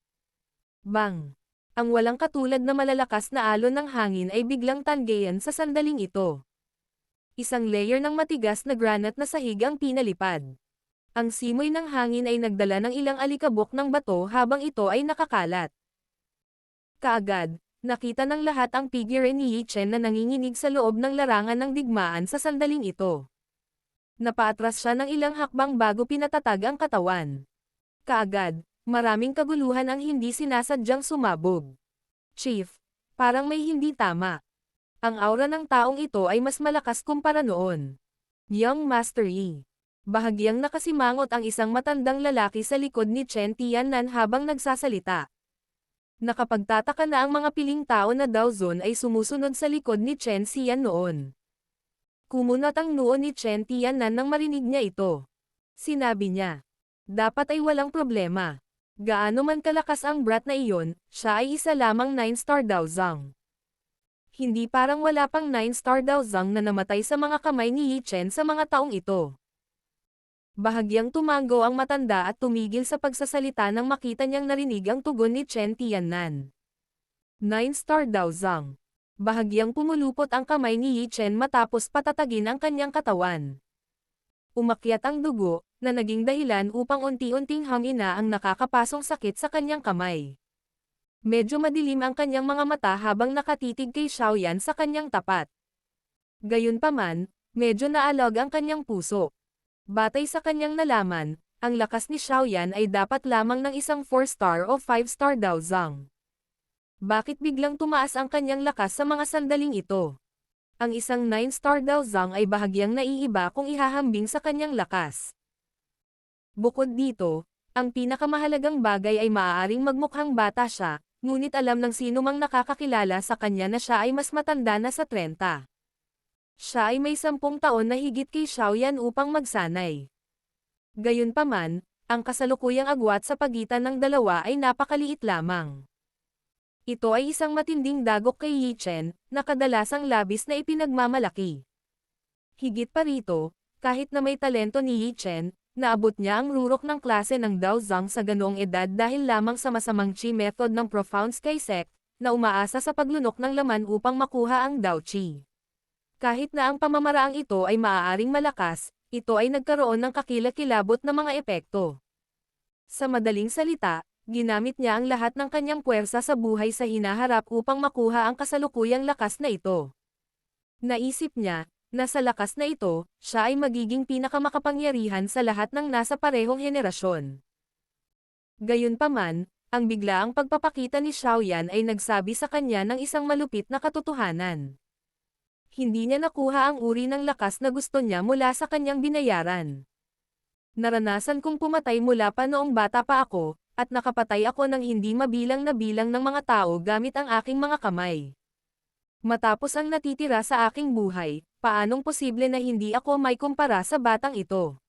Bang! Ang walang katulad na malalakas na alon ng hangin ay biglang tanggayan sa sandaling ito. Isang layer ng matigas na granite na sahig ang pinalipad. Ang simoy ng hangin ay nagdala ng ilang alikabok ng bato habang ito ay nakakalat. Kaagad, nakita ng lahat ang figure ni Yi Chen na nanginginig sa loob ng larangan ng digmaan sa sandaling ito. Napaatras siya ng ilang hakbang bago pinatatag ang katawan. Kaagad, maraming kaguluhan ang hindi sinasadyang sumabog. Chief, parang may hindi tama. Ang aura ng taong ito ay mas malakas kumpara noon. Young Master Yi. Bahagyang nakasimangot ang isang matandang lalaki sa likod ni Chen Tiannan habang nagsasalita. Nakapagtataka na ang mga piling tao na Dao Zone ay sumusunod sa likod ni Chen Xian noon. Kumunat ang noo ni Chen Tiannan nang marinig niya ito. Sinabi niya, dapat ay walang problema. Gaano man kalakas ang brat na iyon, siya ay isa lamang 9-star Dao Zhang. Hindi parang wala pang 9-star Dao Zhang na namatay sa mga kamay ni Yi Chen sa mga taong ito. Bahagyang tumango ang matanda at tumigil sa pagsasalita nang makita niyang narinig ang tugon ni Chen Tiannan. 9-star Dao Zhang. Bahagyang pumulupot ang kamay ni Yi Chen matapos patatagin ang kanyang katawan. Umakyat ang dugo, na naging dahilan upang unti-unting hamina ang nakakapasong sakit sa kanyang kamay. Medyo madilim ang kanyang mga mata habang nakatitig kay Xiaoyan sa kanyang tapat. Gayunpaman, medyo naalog ang kanyang puso. Batay sa kanyang nalaman, ang lakas ni Xiaoyan ay dapat lamang ng isang 4-star o 5-star Dao Zhang. Bakit biglang tumaas ang kanyang lakas sa mga sandaling ito? Ang isang 9-star Dao Zhang ay bahagyang naiiba kung ihahambing sa kanyang lakas. Bukod dito, ang pinakamahalagang bagay ay maaaring magmukhang bata siya, ngunit alam ng sino mang nakakakilala sa kanya na siya ay mas matanda na sa 30. Siya ay may 10 taon na higit kay Xiaoyan upang magsanay. Gayunpaman, ang kasalukuyang agwat sa pagitan ng dalawa ay napakaliit lamang. Ito ay isang matinding dagok kay Yi Chen, na kadalasang labis na ipinagmamalaki. Higit pa rito, kahit na may talento ni Yi Chen, naabot niya ang rurok ng klase ng Dao Zhang sa ganoong edad dahil lamang sa masamang Qi method ng Profound Sky Sect, na umaasa sa paglunok ng laman upang makuha ang Dao Qi. Kahit na ang pamamaraang ito ay maaaring malakas, ito ay nagkaroon ng kakilakilabot na mga epekto. Sa madaling salita, ginamit niya ang lahat ng kanyang puwersa sa buhay sa hinaharap upang makuha ang kasalukuyang lakas na ito. Naisip niya, na sa lakas na ito, siya ay magiging pinakamakapangyarihan sa lahat ng nasa parehong henerasyon. Gayunpaman, ang biglaang pagpapakita ni Xiaoyan ay nagsabi sa kanya ng isang malupit na katotohanan. Hindi niya nakuha ang uri ng lakas na gusto niya mula sa kanyang binayaran. Naranasan kong pumatay mula pa noong bata pa ako, at nakapatay ako ng hindi mabilang na bilang ng mga tao gamit ang aking mga kamay. Matapos ang natitira sa aking buhay, paanong posible na hindi ako may kumpara sa batang ito?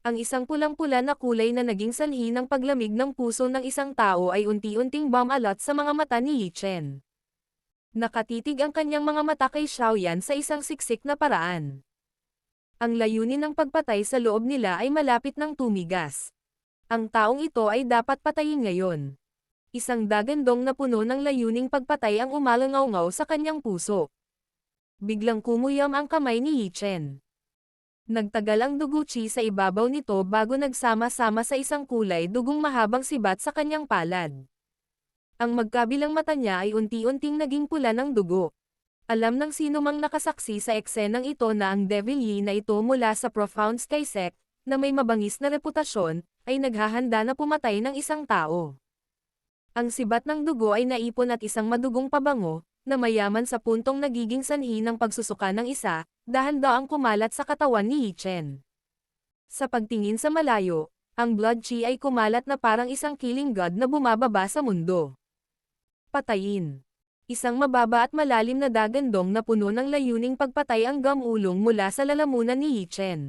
Ang isang pulang-pula na kulay na naging sanhi ng paglamig ng puso ng isang tao ay unti-unting bumalot sa mga mata ni Yi Chen. Nakatitig ang kanyang mga mata kay Xiaoyan sa isang siksik na paraan. Ang layunin ng pagpatay sa loob nila ay malapit ng tumigas. Ang taong ito ay dapat patayin ngayon. Isang dagandong na puno ng layuning pagpatay ang umalangaw-ngaw sa kanyang puso. Biglang kumuyam ang kamay ni Yi Chen. Nagtagal ang duguchi sa ibabaw nito bago nagsama-sama sa isang kulay dugong mahabang sibat sa kanyang palad. Ang magkabilang mata niya ay unti-unting naging pula ng dugo. Alam ng sino mang nakasaksi sa eksenang ito na ang Devil Yi na ito mula sa Profound Sky Sect, na may mabangis na reputasyon, ay naghahanda na pumatay ng isang tao. Ang sibat ng dugo ay naipon at isang madugong pabango, na mayaman sa puntong nagiging sanhi ng pagsusuka ng isa, dahan-daang kumalat sa katawan ni Yi Chen. Sa pagtingin sa malayo, ang Blood Chi ay kumalat na parang isang killing god na bumababa sa mundo. Patayin. Isang mababa at malalim na dagandong na puno ng layuning pagpatay ang gamulong mula sa lalamunan ni Yi Chen.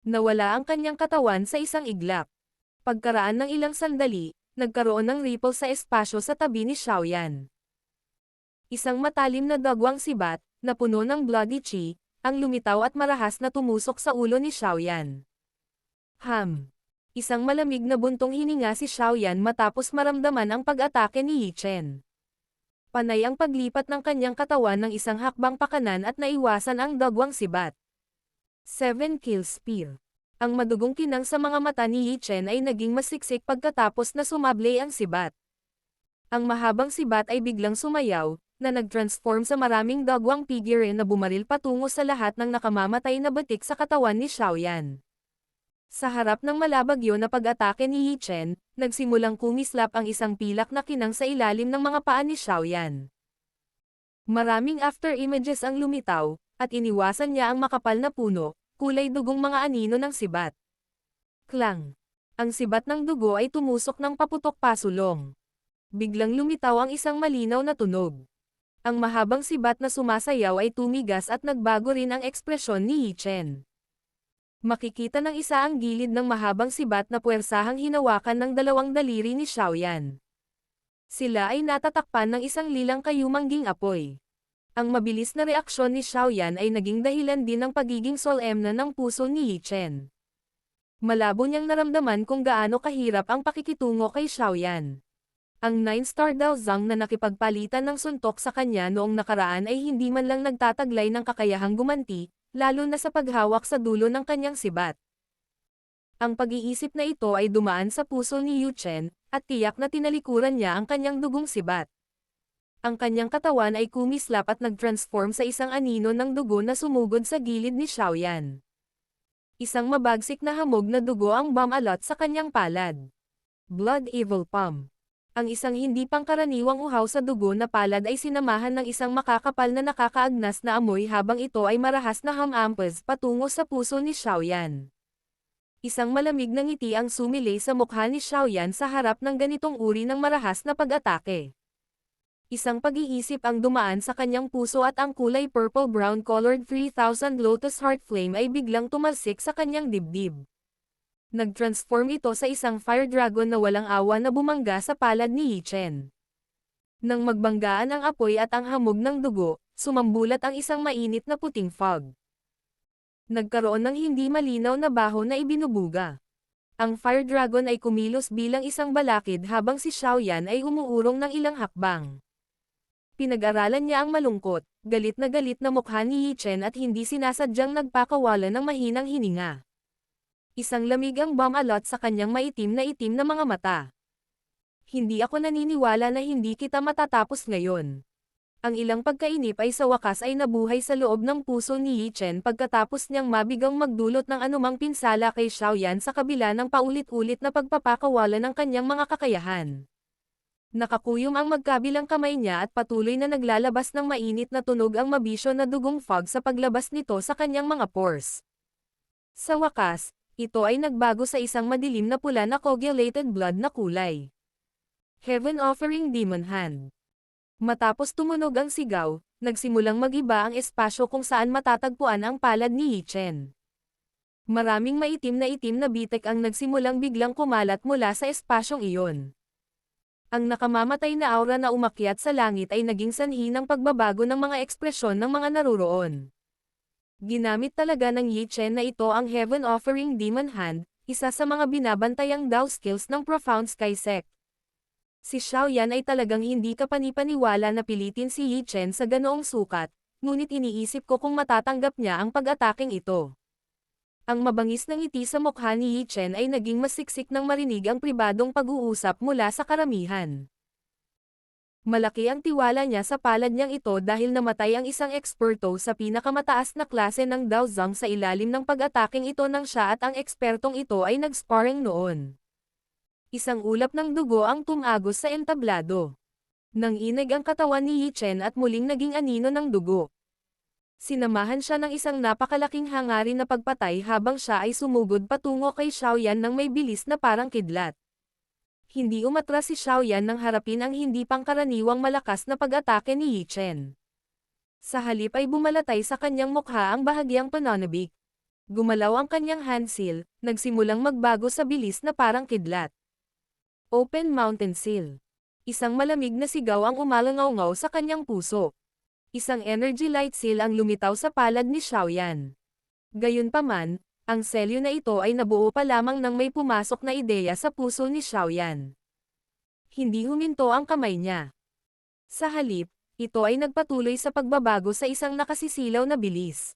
Nawala ang kanyang katawan sa isang iglap. Pagkaraan ng ilang sandali, nagkaroon ng ripple sa espasyo sa tabi ni Xiaoyan. Isang matalim na dagwang sibat, na puno ng bloody chi, ang lumitaw at marahas na tumusok sa ulo ni Xiaoyan. Isang malamig na buntong hininga si Xiaoyan matapos maramdaman ang pag-atake ni Yi Chen. Panay ang paglipat ng kanyang katawan ng isang hakbang pakanan at naiwasan ang dagwang sibat. 7 kill spear. Ang madugong kinang sa mga mata ni Yi Chen ay naging masiksik pagkatapos na sumablay ang sibat. Ang mahabang sibat ay biglang sumayaw, na nag-transform sa maraming dagwang figure na bumaril patungo sa lahat ng nakamamatay na batik sa katawan ni Xiaoyan. Sa harap ng malabagyo na pag-atake ni Yi Chen, nagsimulang kumislap ang isang pilak na kinang sa ilalim ng mga paa ni Xiaoyan. Maraming after images ang lumitaw, at iniwasan niya ang makapal na puno, kulay dugong mga anino ng sibat. Klang! Ang sibat ng dugo ay tumusok ng paputok pasulong. Biglang lumitaw ang isang malinaw na tunog. Ang mahabang sibat na sumasayaw ay tumigas at nagbago rin ang ekspresyon ni Yi Chen. Makikita ng isa ang gilid ng mahabang sibat na puwersahang hinawakan ng dalawang daliri ni Xiaoyan. Sila ay natatakpan ng isang lilang kayumangging apoy. Ang mabilis na reaksyon ni Xiaoyan ay naging dahilan din ng pagiging solemna ng puso ni Yi Chen. Malabo niyang naramdaman kung gaano kahirap ang pakikitungo kay Xiaoyan. Ang 9-star Dao Zhang na nakipagpalitan ng suntok sa kanya noong nakaraan ay hindi man lang nagtataglay ng kakayahang gumanti, lalo na sa paghawak sa dulo ng kanyang sibat. Ang pag-iisip na ito ay dumaan sa puso ni Yi Chen, at tiyak na tinalikuran niya ang kanyang dugong sibat. Ang kanyang katawan ay kumislap at nag-transform sa isang anino ng dugo na sumugod sa gilid ni Xiaoyan. Isang mabagsik na hamog na dugo ang bumalot sa kanyang palad. Blood Evil Palm. Ang isang hindi pangkaraniwang uhaw sa dugo na palad ay sinamahan ng isang makakapal na nakakaagnas na amoy habang ito ay marahas na hamampes patungo sa puso ni Xiaoyan. Isang malamig na ngiti ang sumilay sa mukha ni Xiaoyan sa harap ng ganitong uri ng marahas na pag-atake. Isang pag-iisip ang dumaan sa kanyang puso at ang kulay purple-brown colored 3000 Lotus Heart Flame ay biglang tumalsik sa kanyang dibdib. Nag-transform ito sa isang fire dragon na walang awa na bumangga sa palad ni Yi Chen. Nang magbanggaan ang apoy at ang hamog ng dugo, sumambulat ang isang mainit na puting fog. Nagkaroon ng hindi malinaw na baho na ibinubuga. Ang fire dragon ay kumilos bilang isang balakid habang si Xiaoyan ay umuurong ng ilang hakbang. Pinag-aralan niya ang malungkot, galit na mukha ni Yi Chen at hindi sinasadyang nagpakawala ng mahinang hininga. Isang lamig ang bumalot sa kanyang maitim na mga mata. Hindi ako naniniwala na hindi kita matatapos ngayon. Ang ilang pagkainip ay sa wakas ay nabuhay sa loob ng puso ni Yi Chen pagkatapos niyang mabigang magdulot ng anumang pinsala kay Xiaoyan sa kabila ng paulit-ulit na pagpapakawala ng kanyang mga kakayahan. Nakakuyom ang magkabilang kamay niya at patuloy na naglalabas ng mainit na tunog ang mabisyo na dugong fog sa paglabas nito sa kanyang mga pores. Sa wakas, ito ay nagbago sa isang madilim na pula na coagulated blood na kulay. Heaven Offering Demon Hand. Matapos tumunog ang sigaw, nagsimulang mag-iba ang espasyo kung saan matatagpuan ang palad ni Yi Chen. Maraming maitim na bitek ang nagsimulang biglang kumalat mula sa espasyong iyon. Ang nakamamatay na aura na umakyat sa langit ay naging sanhi ng pagbabago ng mga ekspresyon ng mga naruroon. Ginamit talaga ng Yi Chen na ito ang Heaven Offering Demon Hand, isa sa mga binabantayang Dao skills ng Profound Sky Sect. Si Xiaoyan ay talagang hindi kapanipaniwala na pilitin si Yi Chen sa ganoong sukat, ngunit iniisip ko kung matatanggap niya ang pag-ataking ito. Ang mabangis na ngiti sa mukha ni Yi Chen ay naging masiksik nang marinig ang pribadong pag-uusap mula sa karamihan. Malaki ang tiwala niya sa palad niyang ito dahil namatay ang isang eksperto sa pinakamataas na klase ng Dao Zhang sa ilalim ng pag-ataking ito nang siya at ang ekspertong ito ay nag-sparring noon. Isang ulap ng dugo ang tumagos sa entablado. Nanginig ang katawan ni Yi Chen at muling naging anino ng dugo. Sinamahan siya ng isang napakalaking hangarin na pagpatay habang siya ay sumugod patungo kay Xiaoyan ng may bilis na parang kidlat. Hindi umatras si Xiaoyan nang harapin ang hindi pangkaraniwang malakas na pag-atake ni Yi Chen. Sa halip ay bumalatay sa kanyang mukha ang bahagyang pananabik. Gumalaw ang kanyang hand seal, nagsimulang magbago sa bilis na parang kidlat. Open Mountain Seal. Isang malamig na sigaw ang umalangaw-ngaw sa kanyang puso. Isang energy light seal ang lumitaw sa palad ni Xiaoyan. Gayunpaman, ang selyo na ito ay nabuo pa lamang nang may pumasok na ideya sa puso ni Xiaoyan. Hindi huminto ang kamay niya. Sa halip, ito ay nagpatuloy sa pagbabago sa isang nakasisilaw na bilis.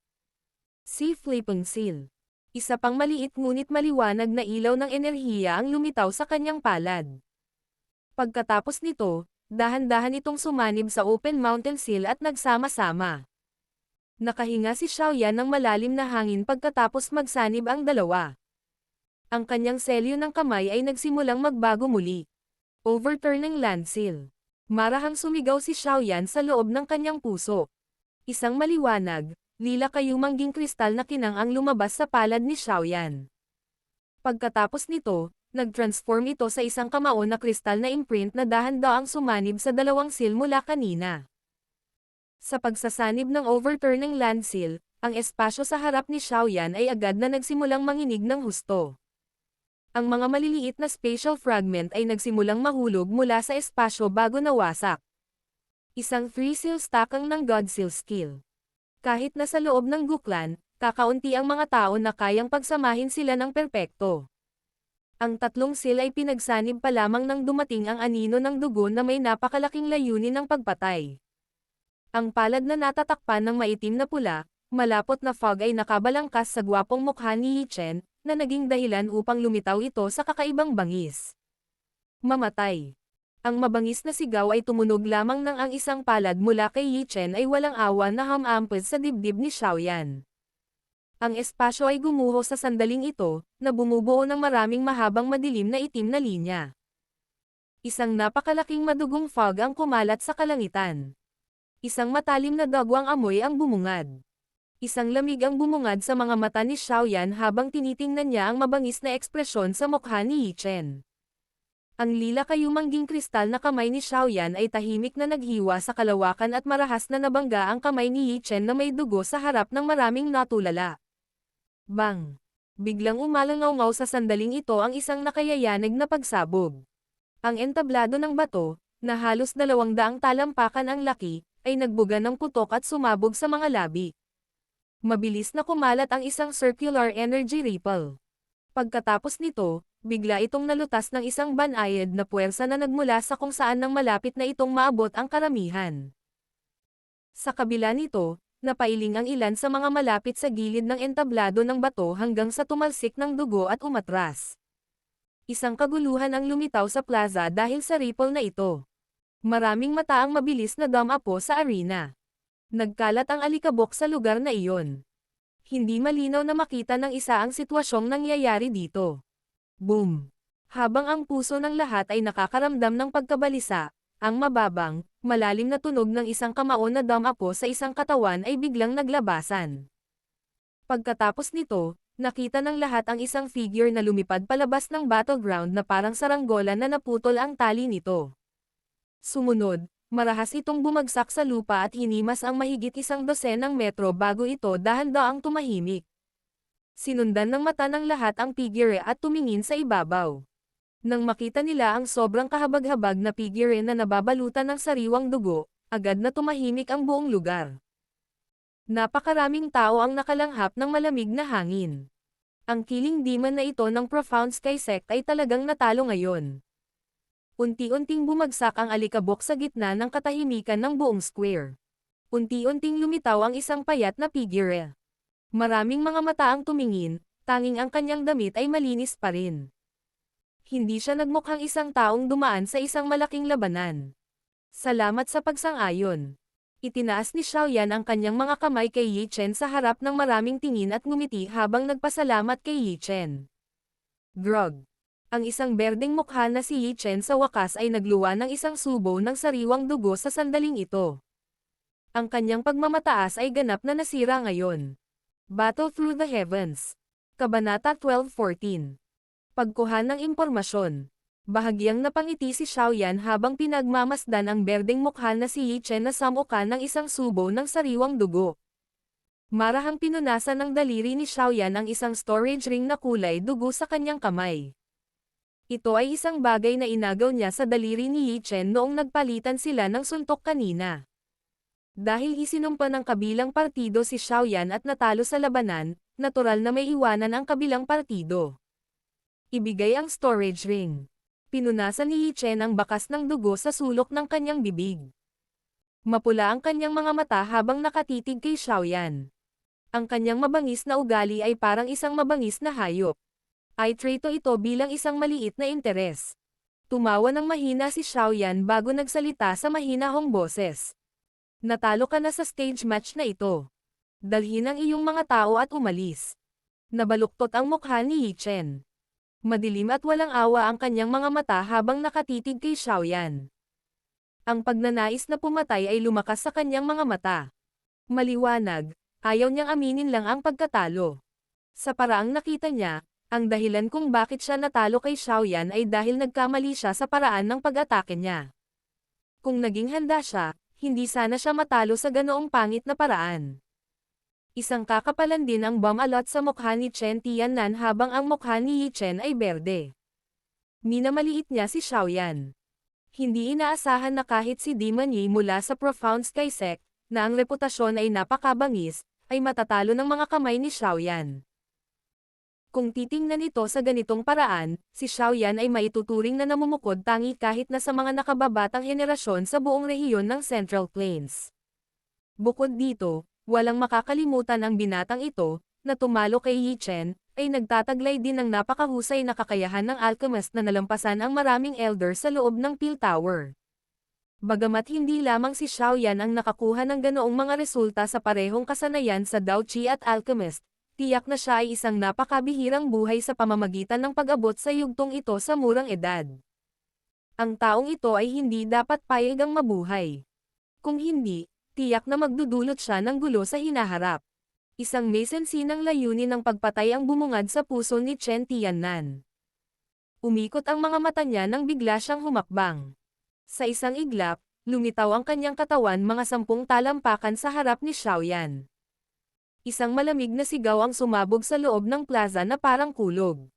Sea Flipping Seal. Isa pang maliit ngunit maliwanag na ilaw ng enerhiya ang lumitaw sa kanyang palad. Pagkatapos nito, dahan-dahan itong sumanib sa Open Mountain Seal at nagsama-sama. Nakahinga si Xiaoyan ng malalim na hangin pagkatapos magsanib ang dalawa. Ang kanyang selyo ng kamay ay nagsimulang magbago muli. Overturning Land Seal. Marahang sumigaw si Xiaoyan sa loob ng kanyang puso. Isang maliwanag, lila kayumangging kristal na kinang ang lumabas sa palad ni Xiaoyan. Pagkatapos nito, nag-transform ito sa isang kamao na kristal na imprint na dahan-daang sumanib sa dalawang seal mula kanina. Sa pagsasanib ng overturning land seal, ang espasyo sa harap ni Xiaoyan ay agad na nagsimulang manginig ng husto. Ang mga maliliit na spatial fragment ay nagsimulang mahulog mula sa espasyo bago nawasak. Isang 3-seal stack ang ng God Seal skill. Kahit nasa loob ng guklan, kakaunti ang mga tao na kayang pagsamahin sila ng perpekto. Ang tatlong seal ay pinagsanib pa lamang nang dumating ang anino ng dugo na may napakalaking layunin ng pagpatay. Ang palad na natatakpan ng maitim na pula, malapot na fog ay nakabalangkas sa gwapong mukha ni Yi Chen, na naging dahilan upang lumitaw ito sa kakaibang bangis. Mamatay. Ang mabangis na sigaw ay tumunog lamang nang ang isang palad mula kay Yi Chen ay walang awa na hamampad sa dibdib ni Xiaoyan. Ang espasyo ay gumuho sa sandaling ito, na bumubuo ng maraming mahabang madilim na itim na linya. Isang napakalaking madugong fog ang kumalat sa kalangitan. Isang matalim na dagwang amoy ang bumungad. Isang lamig ang bumungad sa mga mata ni Xiaoyan habang tinitingnan niya ang mabangis na ekspresyon sa mukha ni Yi Chen. Ang lila kayumangging kristal na kamay ni Xiaoyan ay tahimik na naghiwa sa kalawakan at marahas na nabangga ang kamay ni Yi Chen na may dugo sa harap ng maraming natulala. Bang! Biglang umalangaw-ngaw sa sandaling ito ang isang nakayayanig na pagsabog. Ang entablado ng bato, na halos 200 talampakan ang laki, ay nagbuga ng putok at sumabog sa mga labi. Mabilis na kumalat ang isang circular energy ripple. Pagkatapos nito, bigla itong nalutas ng isang banayad na puwersa na nagmula sa kung saan nang malapit na itong maabot ang karamihan. Sa kabila nito, napailing ang ilan sa mga malapit sa gilid ng entablado ng bato hanggang sa tumalsik ng dugo at umatras. Isang kaguluhan ang lumitaw sa plaza dahil sa ripple na ito. Maraming mata ang mabilis na dumapo sa arena. Nagkalat ang alikabok sa lugar na iyon. Hindi malinaw na makita ng isa ang sitwasyong nangyayari dito. Boom! Habang ang puso ng lahat ay nakakaramdam ng pagkabalisa, ang mababang, malalim na tunog ng isang kamao na dumapo sa isang katawan ay biglang naglabasan. Pagkatapos nito, nakita ng lahat ang isang figure na lumipad palabas ng battleground na parang saranggola na naputol ang tali nito. Sumunod, marahas itong bumagsak sa lupa at hinimas ang mahigit 100 metro bago ito dahan-daang tumahimik. Sinundan ng mata ng lahat ang figure at tumingin sa ibabaw. Nang makita nila ang sobrang kahabag-habag na figure na nababalutan ng sariwang dugo, agad na tumahimik ang buong lugar. Napakaraming tao ang nakalanghap ng malamig na hangin. Ang killing demon na ito ng Profound Sky Sect ay talagang natalo ngayon. Unti-unting bumagsak ang alikabok sa gitna ng katahimikan ng buong square. Unti-unting lumitaw ang isang payat na figure. Maraming mga mata ang tumingin, tanging ang kanyang damit ay malinis pa rin. Hindi siya nagmukhang isang taong dumaan sa isang malaking labanan. Salamat sa pagsang-ayon. Itinaas ni Xiaoyan ang kanyang mga kamay kay Yi Chen sa harap ng maraming tingin at ngumiti habang nagpasalamat kay Yi Chen. Grog. Ang isang berdeng mukha na si Yi Chen sa wakas ay nagluwa ng isang subo ng sariwang dugo sa sandaling ito. Ang kanyang pagmamataas ay ganap na nasira ngayon. Battle Through the Heavens. Kabanata 12:14. Pagkuha ng impormasyon. Bahagyang napangiti si Xiaoyan habang pinagmamasdan ang berdeng mukha na si Yi Chen na samuka ng isang subo ng sariwang dugo. Marahang pinunasan ng daliri ni Xiaoyan ang isang storage ring na kulay dugo sa kanyang kamay. Ito ay isang bagay na inagaw niya sa daliri ni Yi Chen noong nagpalitan sila ng suntok kanina. Dahil isinumpa ng kabilang partido si Xiaoyan at natalo sa labanan, natural na may iwanan ang kabilang partido. Ibigay ang storage ring. Pinunasan ni Yi Chen ang bakas ng dugo sa sulok ng kanyang bibig. Mapula ang kanyang mga mata habang nakatitig kay Xiaoyan. Ang kanyang mabangis na ugali ay parang isang mabangis na hayop. Ay treto ito bilang isang maliit na interes. Tumawa ng mahina si Xiaoyan bago nagsalita sa mahinahong boses. Natalo ka na sa stage match na ito. Dalhin ang iyong mga tao at umalis. Nabaluktot ang mukha ni Yi Chen. Madilim at walang awa ang kanyang mga mata habang nakatitig kay Xiaoyan. Ang pagnanais na pumatay ay lumakas sa kanyang mga mata. Maliwanag, ayaw niyang aminin lang ang pagkatalo. Sa paraang nakita niya, ang dahilan kung bakit siya natalo kay Xiaoyan ay dahil nagkamali siya sa paraan ng pag-atake niya. Kung naging handa siya, hindi sana siya matalo sa ganoong pangit na paraan. Isang kakapalan din ang bomb-alot sa mukha ni Chen Tiannan habang ang mukha ni Yi Chen ay berde. Minamaliit niya si Xiaoyan. Hindi inaasahan na kahit si Demon Yi mula sa Profound Sky Sect, na ang reputasyon ay napakabangis, ay matatalo ng mga kamay ni Xiaoyan. Kung titingnan ito sa ganitong paraan, si Xiaoyan ay maituturing na namumukod tangi kahit na sa mga nakababatang henerasyon sa buong rehiyon ng Central Plains. Bukod dito, walang makakalimutan ang binatang ito, na tumalo kay Yi Chen, ay nagtataglay din ng napakahusay na kakayahan ng alchemist na nalampasan ang maraming elder sa loob ng Peel Tower. Bagamat hindi lamang si Xiaoyan ang nakakuha ng ganoong mga resulta sa parehong kasanayan sa Dao Qi at alchemist, tiyak na siya ay isang napakabihirang buhay sa pamamagitan ng pag-abot sa yugtong ito sa murang edad. Ang taong ito ay hindi dapat payagang mabuhay. Kung hindi, tiyak na magdudulot siya ng gulo sa hinaharap. Isang may sensinang layunin ng pagpatay ang bumungad sa puso ni Chen Tiannan. Umikot ang mga mata niya nang bigla siyang humakbang. Sa isang iglap, lumitaw ang kanyang katawan mga 10 talampakan sa harap ni Xiaoyan. Isang malamig na sigaw ang sumabog sa loob ng plaza na parang kulog.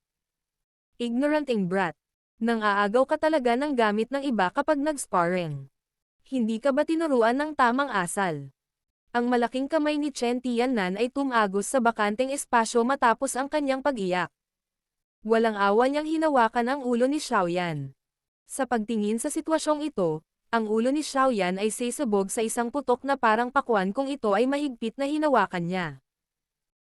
Ignorant ingbrat. Nang aagaw ka talaga ng gamit ng iba kapag nag-sparring. Hindi ka ba tinuruan ng tamang asal? Ang malaking kamay ni Chen Tiannan ay tumagos sa bakanteng espasyo matapos ang kanyang pag-iyak. Walang awa niyang hinawakan ang ulo ni Xiaoyan. Sa pagtingin sa sitwasyong ito, ang ulo ni Xiaoyan ay sisabog sa isang putok na parang pakwan kung ito ay mahigpit na hinawakan niya.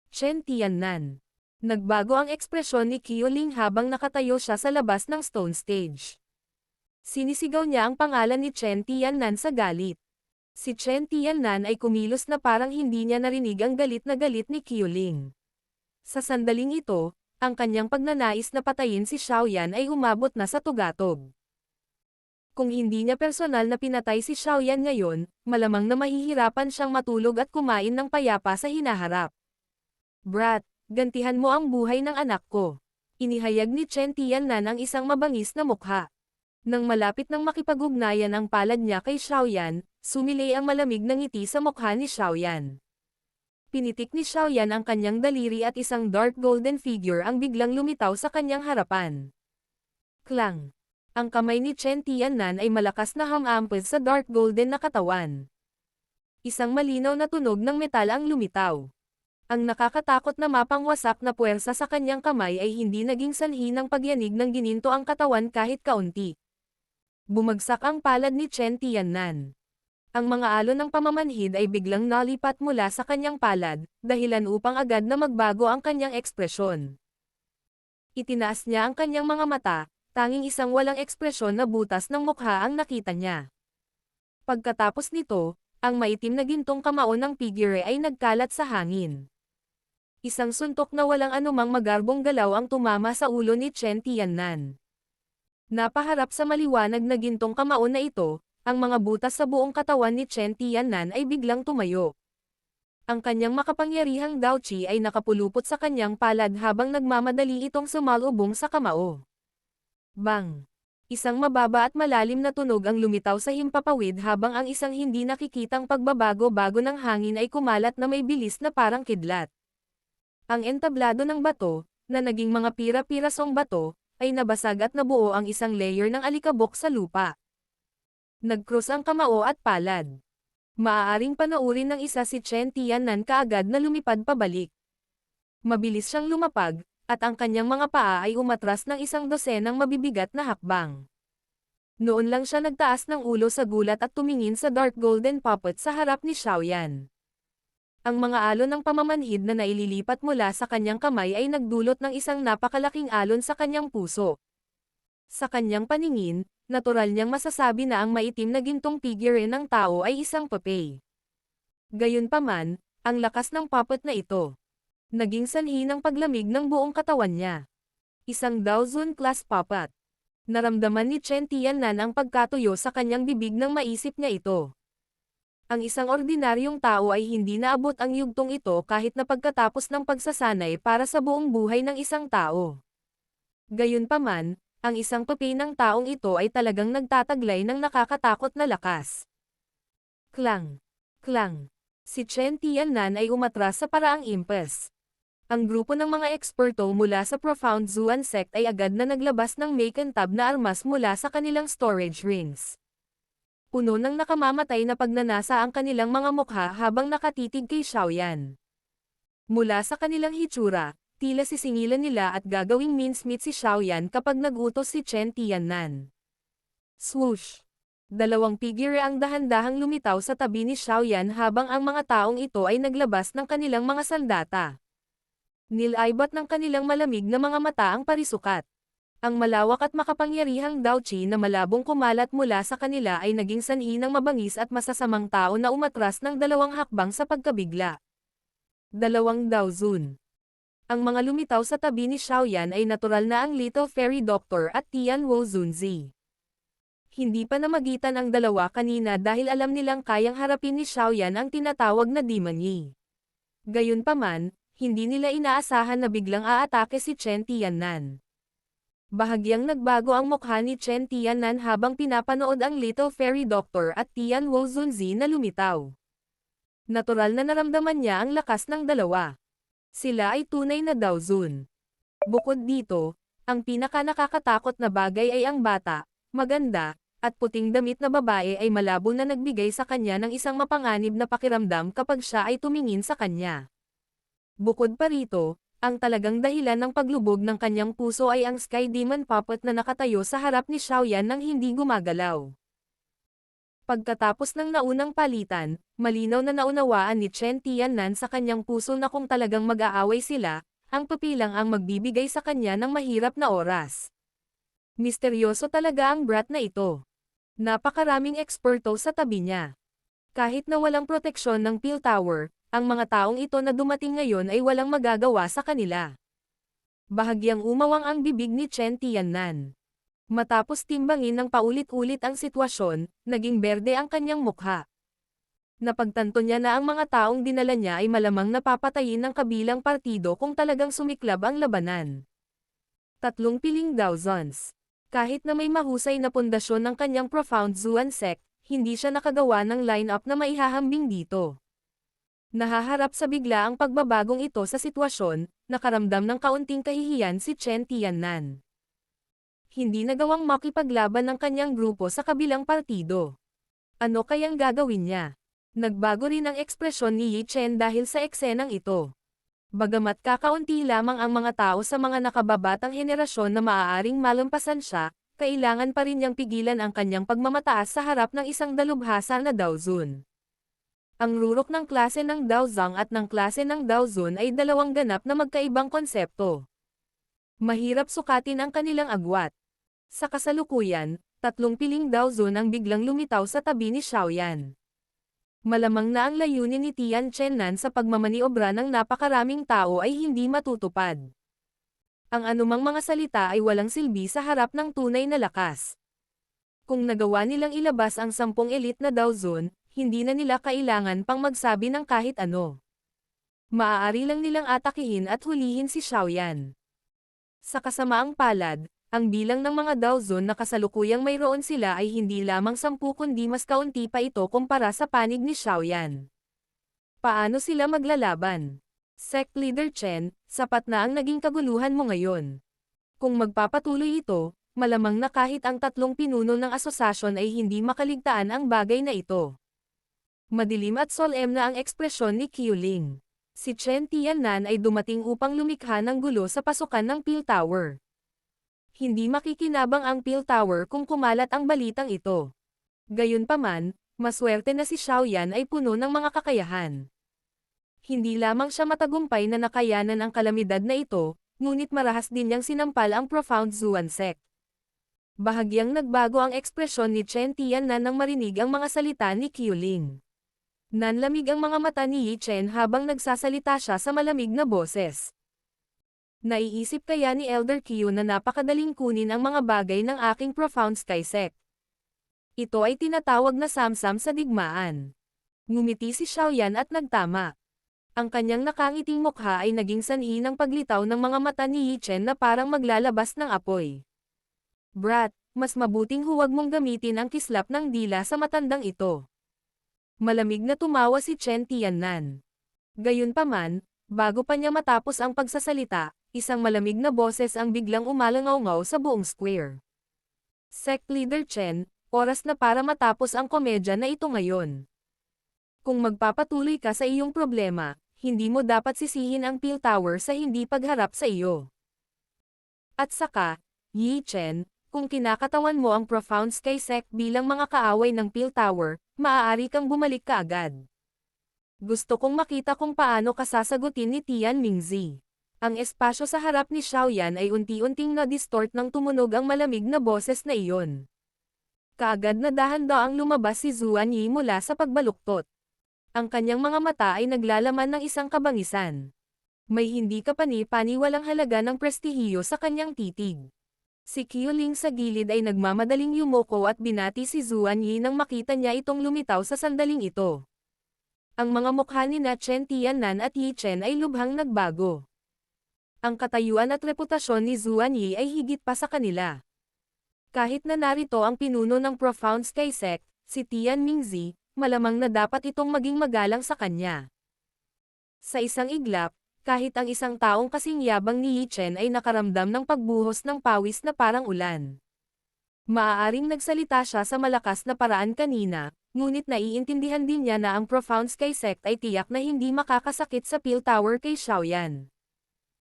Chen Tiannan. Nagbago ang ekspresyon ni Qiuling habang nakatayo siya sa labas ng stone stage. Sinisigaw niya ang pangalan ni Chen Tiannan sa galit. Si Chen Tiannan ay kumilos na parang hindi niya narinig ang galit ni Qiuling. Sa sandaling ito, ang kanyang pagnanais na patayin si Xiaoyan ay umabot na sa tugatog. Kung hindi niya personal na pinatay si Xiaoyan ngayon, malamang na mahihirapan siyang matulog at kumain ng payapa sa hinaharap. Brat, gantihan mo ang buhay ng anak ko. Inihayag ni Chen Tiannan ang isang mabangis na mukha. Nang malapit nang makipag-ugnayan ang palad niya kay Xiaoyan, sumilay ang malamig na ngiti sa mukha ni Xiaoyan. Pinitik ni Xiaoyan ang kanyang daliri at isang dark golden figure ang biglang lumitaw sa kanyang harapan. Klang! Ang kamay ni Chen Tiannan ay malakas na hamampes sa dark golden na katawan. Isang malinaw na tunog ng metal ang lumitaw. Ang nakakatakot na mapangwasak na puwersa sa kanyang kamay ay hindi naging sanhi ng pagyanig ng gininto ang katawan kahit kaunti. Bumagsak ang palad ni Chen Tiannan. Ang mga alon ng pamamanhid ay biglang nalipat mula sa kanyang palad, dahilan upang agad na magbago ang kanyang ekspresyon. Itinaas niya ang kanyang mga mata, tanging isang walang ekspresyon na butas ng mukha ang nakita niya. Pagkatapos nito, ang maitim na gintong kamao ng figure ay nagkalat sa hangin. Isang suntok na walang anumang magarbong galaw ang tumama sa ulo ni Chen Tiannan. Napaharap sa maliwanag na gintong kamao na ito, Ang mga butas sa buong katawan ni Chen Tiannan ay biglang tumayo. Ang kanyang makapangyarihang Daochi ay nakapulupot sa kanyang palad habang nagmamadali itong sumalubong sa kamao. Bang! Isang mababa at malalim na tunog ang lumitaw sa himpapawid habang ang isang hindi nakikitang pagbabago-bago ng hangin ay kumalat na may bilis na parang kidlat. Ang entablado ng bato, na naging mga pira-pirasong bato, ay nabasag at nabuo ang isang layer ng alikabok sa lupa. Nag-cross ang kamao at palad. Maaaring panoorin ng isa si Chen Tiannan kaagad na lumipad pabalik. Mabilis siyang lumapag, at ang kanyang mga paa ay umatras ng isang dosenang mabibigat na hakbang. Noon lang siya nagtaas ng ulo sa gulat at tumingin sa dark golden puppet sa harap ni Xiaoyan. Ang mga alon ng pamamanhid na naililipat mula sa kanyang kamay ay nagdulot ng isang napakalaking alon sa kanyang puso. Sa kanyang paningin, natural niyang masasabi na ang maitim na gintong figure ng tao ay isang papay. Gayunpaman, ang lakas ng puppet na ito naging sanhi ng paglamig ng buong katawan niya. Isang Daozun class puppet. Naramdaman ni Chen Tiannan ang pagkatuyo sa kanyang bibig nang maisip niya ito. Ang isang ordinaryong tao ay hindi naabot ang yugtong ito kahit na pagkatapos ng pagsasanay para sa buong buhay ng isang tao. Gayunpaman, ang isang papay ng taong ito ay talagang nagtataglay ng nakakatakot na lakas. Klang! Klang! Si Chen Tiannan ay umatras sa paraang impes. Ang grupo ng mga eksperto mula sa Profound Zuan Sect ay agad na naglabas ng makintab na armas mula sa kanilang storage rings. Puno ng nakamamatay na pagnanasa ang kanilang mga mukha habang nakatitig kay Xiaoyan. Mula sa kanilang hitsura, tila sisingilan nila at gagawing mincemeat si Xiaoyan kapag nagutos si Chen Tiannan. Swoosh! Dalawang figure ang dahan-dahang lumitaw sa tabi ni Xiaoyan habang ang mga taong ito ay naglabas ng kanilang mga sandata. Nilaibat ng kanilang malamig na mga mata ang parisukat. Ang malawak at makapangyarihang Daochi na malabong kumalat mula sa kanila ay naging sanhi ng mabangis at masasamang tao na umatras ng dalawang hakbang sa pagkabigla. Dalawang Daozun. Ang mga lumitaw sa tabi ni Xiaoyan ay natural na ang Little Fairy Doctor at Tian Wo Zunzi. Hindi pa namagitan ang dalawa kanina dahil alam nilang kayang harapin ni Xiaoyan ang tinatawag na Demon Yi. Gayunpaman, hindi nila inaasahan na biglang aatake si Chen Tiannan. Bahagyang nagbago ang mukha ni Chen Tiannan habang pinapanood ang Little Fairy Doctor at Tian Wo Zunzi na lumitaw. Natural na naramdaman niya ang lakas ng dalawa. Sila ay tunay na Daozun. Bukod dito, ang pinaka-nakakatakot na bagay ay ang bata, maganda, at puting damit na babae ay malabo na nagbigay sa kanya ng isang mapanganib na pakiramdam kapag siya ay tumingin sa kanya. Bukod pa rito, ang talagang dahilan ng paglubog ng kanyang puso ay ang Sky Demon Puppet na nakatayo sa harap ni Xiaoyan nang hindi gumagalaw. Pagkatapos ng naunang palitan, malinaw na naunawaan ni Chen Tiannan sa kanyang puso na kung talagang mag-aaway sila, ang papilang ang magbibigay sa kanya ng mahirap na oras. Misteryoso talaga ang brat na ito. Napakaraming eksperto sa tabi niya. Kahit na walang proteksyon ng Peel Tower, ang mga taong ito na dumating ngayon ay walang magagawa sa kanila. Bahagyang umawang ang bibig ni Chen Tiannan. Matapos timbangin ng paulit-ulit ang sitwasyon, naging berde ang kanyang mukha. Napagtanto niya na ang mga taong dinala niya ay malamang napapatayin ng kabilang partido kung talagang sumiklab ang labanan. 3 piling Daozons. Kahit na may mahusay na pundasyon ng kanyang Profound Zuan Sect, hindi siya nakagawa ng line-up na maihahambing dito. Nahaharap sa bigla ang pagbabagong ito sa sitwasyon, nakaramdam ng kaunting kahihiyan si Chen Tiannan. Hindi nagawang makipaglaban ng kanyang grupo sa kabilang partido. Ano kayang gagawin niya? Nagbago rin ang ekspresyon ni Yi Chen dahil sa eksenang ito. Bagamat kakaunti lamang ang mga tao sa mga nakababatang henerasyon na maaaring malampasan siya, kailangan pa rin niyang pigilan ang kanyang pagmamataas sa harap ng isang dalubhasa na Daozun. Ang rurok ng klase ng Daozang at ng klase ng Daozun ay dalawang ganap na magkaibang konsepto. Mahirap sukatin ang kanilang agwat. Sa kasalukuyan, 3 piling Daozun ang biglang lumitaw sa tabi ni Xiaoyan. Malamang na ang layunin ni Tian Chennan sa pagmamaniobra ng napakaraming tao ay hindi matutupad. Ang anumang mga salita ay walang silbi sa harap ng tunay na lakas. Kung nagawa nilang ilabas ang 10 elite na Daozun, hindi na nila kailangan pang magsabi ng kahit ano. Maaari lang nilang atakihin at hulihin si Xiaoyan. Sa kasamaang palad, ang bilang ng mga Daozun na kasalukuyang mayroon sila ay hindi lamang 10 kundi mas kaunti pa ito kumpara sa panig ni Xiaoyan. Paano sila maglalaban? Sect Leader Chen, sapat na ang naging kaguluhan mo ngayon. Kung magpapatuloy ito, malamang na kahit ang 3 pinuno ng asosasyon ay hindi makaligtaan ang bagay na ito. Madilim at solemn na ang ekspresyon ni Qiuling. Si Chen Tiannan ay dumating upang lumikha ng gulo sa pasukan ng Peel Tower. Hindi makikinabang ang Peel Tower kung kumalat ang balitang ito. Gayunpaman, maswerte na si Xiaoyan ay puno ng mga kakayahan. Hindi lamang siya matagumpay na nakayanan ang kalamidad na ito, ngunit marahas din niyang sinampal ang Profound Zuan Sect. Bahagyang nagbago ang ekspresyon ni Chen Tiannan nang marinig ang mga salita ni Qiuling. Nanlamig ang mga mata ni Yi Chen habang nagsasalita siya sa malamig na boses. Naiisip kaya ni Elder Qiu na napakadaling kunin ang mga bagay ng aking Profound Sky Sect. Ito ay tinatawag na samsam sa digmaan. Ngumiti si Xiaoyan at nagtama. Ang kanyang nakangiting mukha ay naging sanhi ng paglitaw ng mga mata ni Yi Chen na parang maglalabas ng apoy. Brat, mas mabuting huwag mong gamitin ang kislap ng dila sa matandang ito. Malamig na tumawa si Chen Tiannan. Gayunpaman, bago pa niya matapos ang pagsasalita, isang malamig na boses ang biglang umalangaw-ngaw sa buong square. Sect Leader Chen, oras na para matapos ang komedya na ito ngayon. Kung magpapatuloy ka sa iyong problema, hindi mo dapat sisihin ang Peel Tower sa hindi pagharap sa iyo. At saka, Yi Chen, kung kinakatawan mo ang Profound Sky Sect bilang mga kaaway ng Peel Tower, maaari kang bumalik kaagad. Gusto kong makita kung paano ka sasagutin ni Tian Mingzi. Ang espasyo sa harap ni Xiaoyan ay unti-unting na-distort nang tumunog ang malamig na boses na iyon. Kaagad na dahan-daang lumabas si Zuan Yi mula sa pagbaluktot. Ang kanyang mga mata ay naglalaman ng isang kabangisan. May hindi kapani-paniwalang halaga ng prestihiyo sa kanyang titig. Si Qiuling sa gilid ay nagmamadaling yumoko at binati si Zuan Yi nang makita niya itong lumitaw sa sandaling ito. Ang mga mukha ni Chen Tiannan at Yi Chen ay lubhang nagbago. Ang katayuan at reputasyon ni Zuan Yi ay higit pa sa kanila. Kahit na narito ang pinuno ng Profound Sky Sect, si Tian Mingzi, malamang na dapat itong maging magalang sa kanya. Sa isang iglap, kahit ang isang taong kasing yabang ni Yi Chen ay nakaramdam ng pagbuhos ng pawis na parang ulan. Maaaring nagsalita siya sa malakas na paraan kanina, ngunit naiintindihan din niya na ang Profound Sky Sect ay tiyak na hindi makakasakit sa Peel Tower kay Xiaoyan.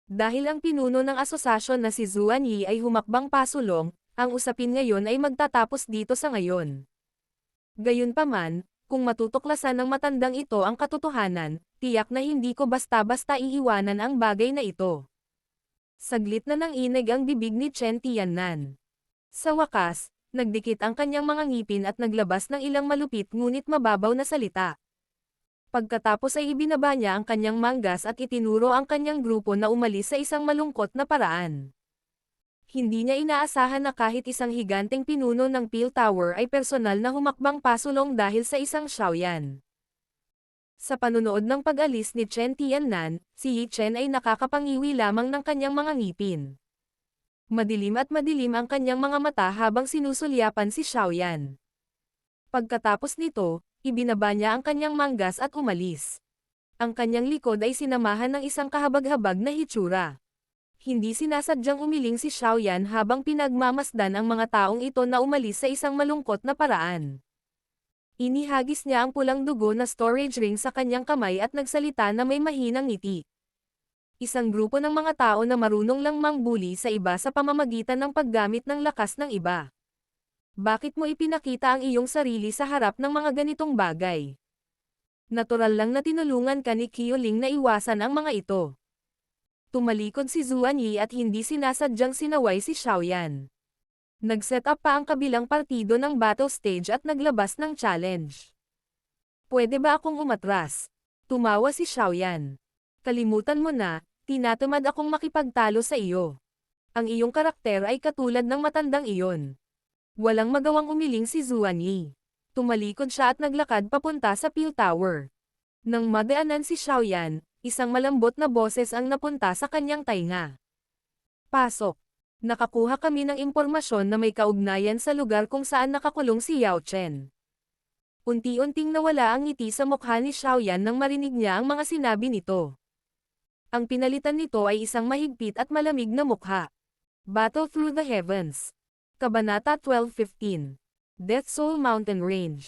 Dahil ang pinuno ng asosasyon na si Zuan Yi ay humakbang pasulong, ang usapin ngayon ay magtatapos dito sa ngayon. Gayunpaman, kung matutuklasan ng matandang ito ang katotohanan, tiyak na hindi ko basta-basta iiwanan ang bagay na ito. Saglit na nanginig ang bibig ni Chen Tiannan. Sa wakas, nagdikit ang kanyang mga ngipin at naglabas ng ilang malupit ngunit mababaw na salita. Pagkatapos ay ibinaba niya ang kanyang manggas at itinuro ang kanyang grupo na umalis sa isang malungkot na paraan. Hindi niya inaasahan na kahit isang higanteng pinuno ng Peel Tower ay personal na humakbang pasulong dahil sa isang Xiaoyan. Sa panunood ng pag-alis ni Chen Tiannan, si Yi Chen ay nakakapangiwi lamang ng kanyang mga ngipin. Madilim at madilim ang kanyang mga mata habang sinusulyapan si Xiaoyan. Pagkatapos nito, ibinaba niya ang kanyang manggas at umalis. Ang kanyang likod ay sinamahan ng isang kahabag-habag na hitsura. Hindi sinasadyang umiling si Xiaoyan habang pinagmamasdan ang mga taong ito na umalis sa isang malungkot na paraan. Inihagis niya ang pulang dugo na storage ring sa kanyang kamay at nagsalita na may mahinang ngiti. Isang grupo ng mga tao na marunong lang mangbuli sa iba sa pamamagitan ng paggamit ng lakas ng iba. Bakit mo ipinakita ang iyong sarili sa harap ng mga ganitong bagay? Natural lang na tinulungan ka ni Qiuling na iwasan ang mga ito. Tumalikod si Zuan Yi at hindi sinasadyang sinaway si Xiaoyan. Nag-set up pa ang kabilang partido ng battle stage at naglabas ng challenge. Pwede ba akong umatras? Tumawa si Xiaoyan. Kalimutan mo na, tinatamad akong makipagtalo sa iyo. Ang iyong karakter ay katulad ng matandang iyon. Walang magawang umiling si Zuan Yi. Tumalikod siya at naglakad papunta sa Peel Tower. Nang madaanan si Xiaoyan, isang malambot na boses ang napunta sa kanyang tainga. Pasok. Nakakuha kami ng impormasyon na may kaugnayan sa lugar kung saan nakakulong si Yao Chen. Unti-unting nawala ang ngiti sa mukha ni Xiaoyan nang marinig niya ang mga sinabi nito. Ang pinalitan nito ay isang mahigpit at malamig na mukha. Battle Through the Heavens. Kabanata 12:15. Death Soul Mountain Range.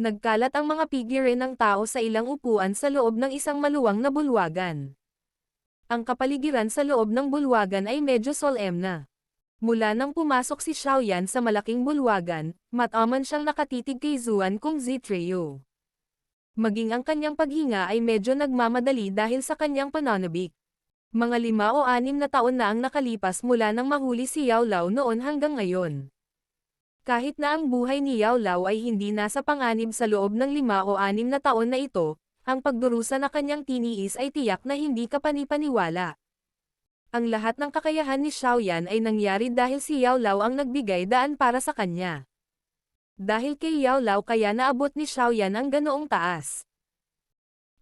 Nagkalat ang mga figure ng tao sa ilang upuan sa loob ng isang maluwang na bulwagan. Ang kapaligiran sa loob ng bulwagan ay medyo solemna. Mula nang pumasok si Xiaoyan sa malaking bulwagan, mataman siyang nakatitig kay Zuan Kongzi Trio. Maging ang kanyang paghinga ay medyo nagmamadali dahil sa kanyang pananabik. Mga 5 o 6 na taon na ang nakalipas mula nang mahuli si Yao Lao noon hanggang ngayon. Kahit na ang buhay ni Yao Lao ay hindi nasa panganib sa loob ng 5 o 6 na taon na ito, ang pagdurusa na kanyang tiniis ay tiyak na hindi kapanipaniwala. Ang lahat ng kakayahan ni Xiaoyan ay nangyari dahil si Yao Lao ang nagbigay daan para sa kanya. Dahil kay Yao Lao kaya naabot ni Xiaoyan ang ganoong taas.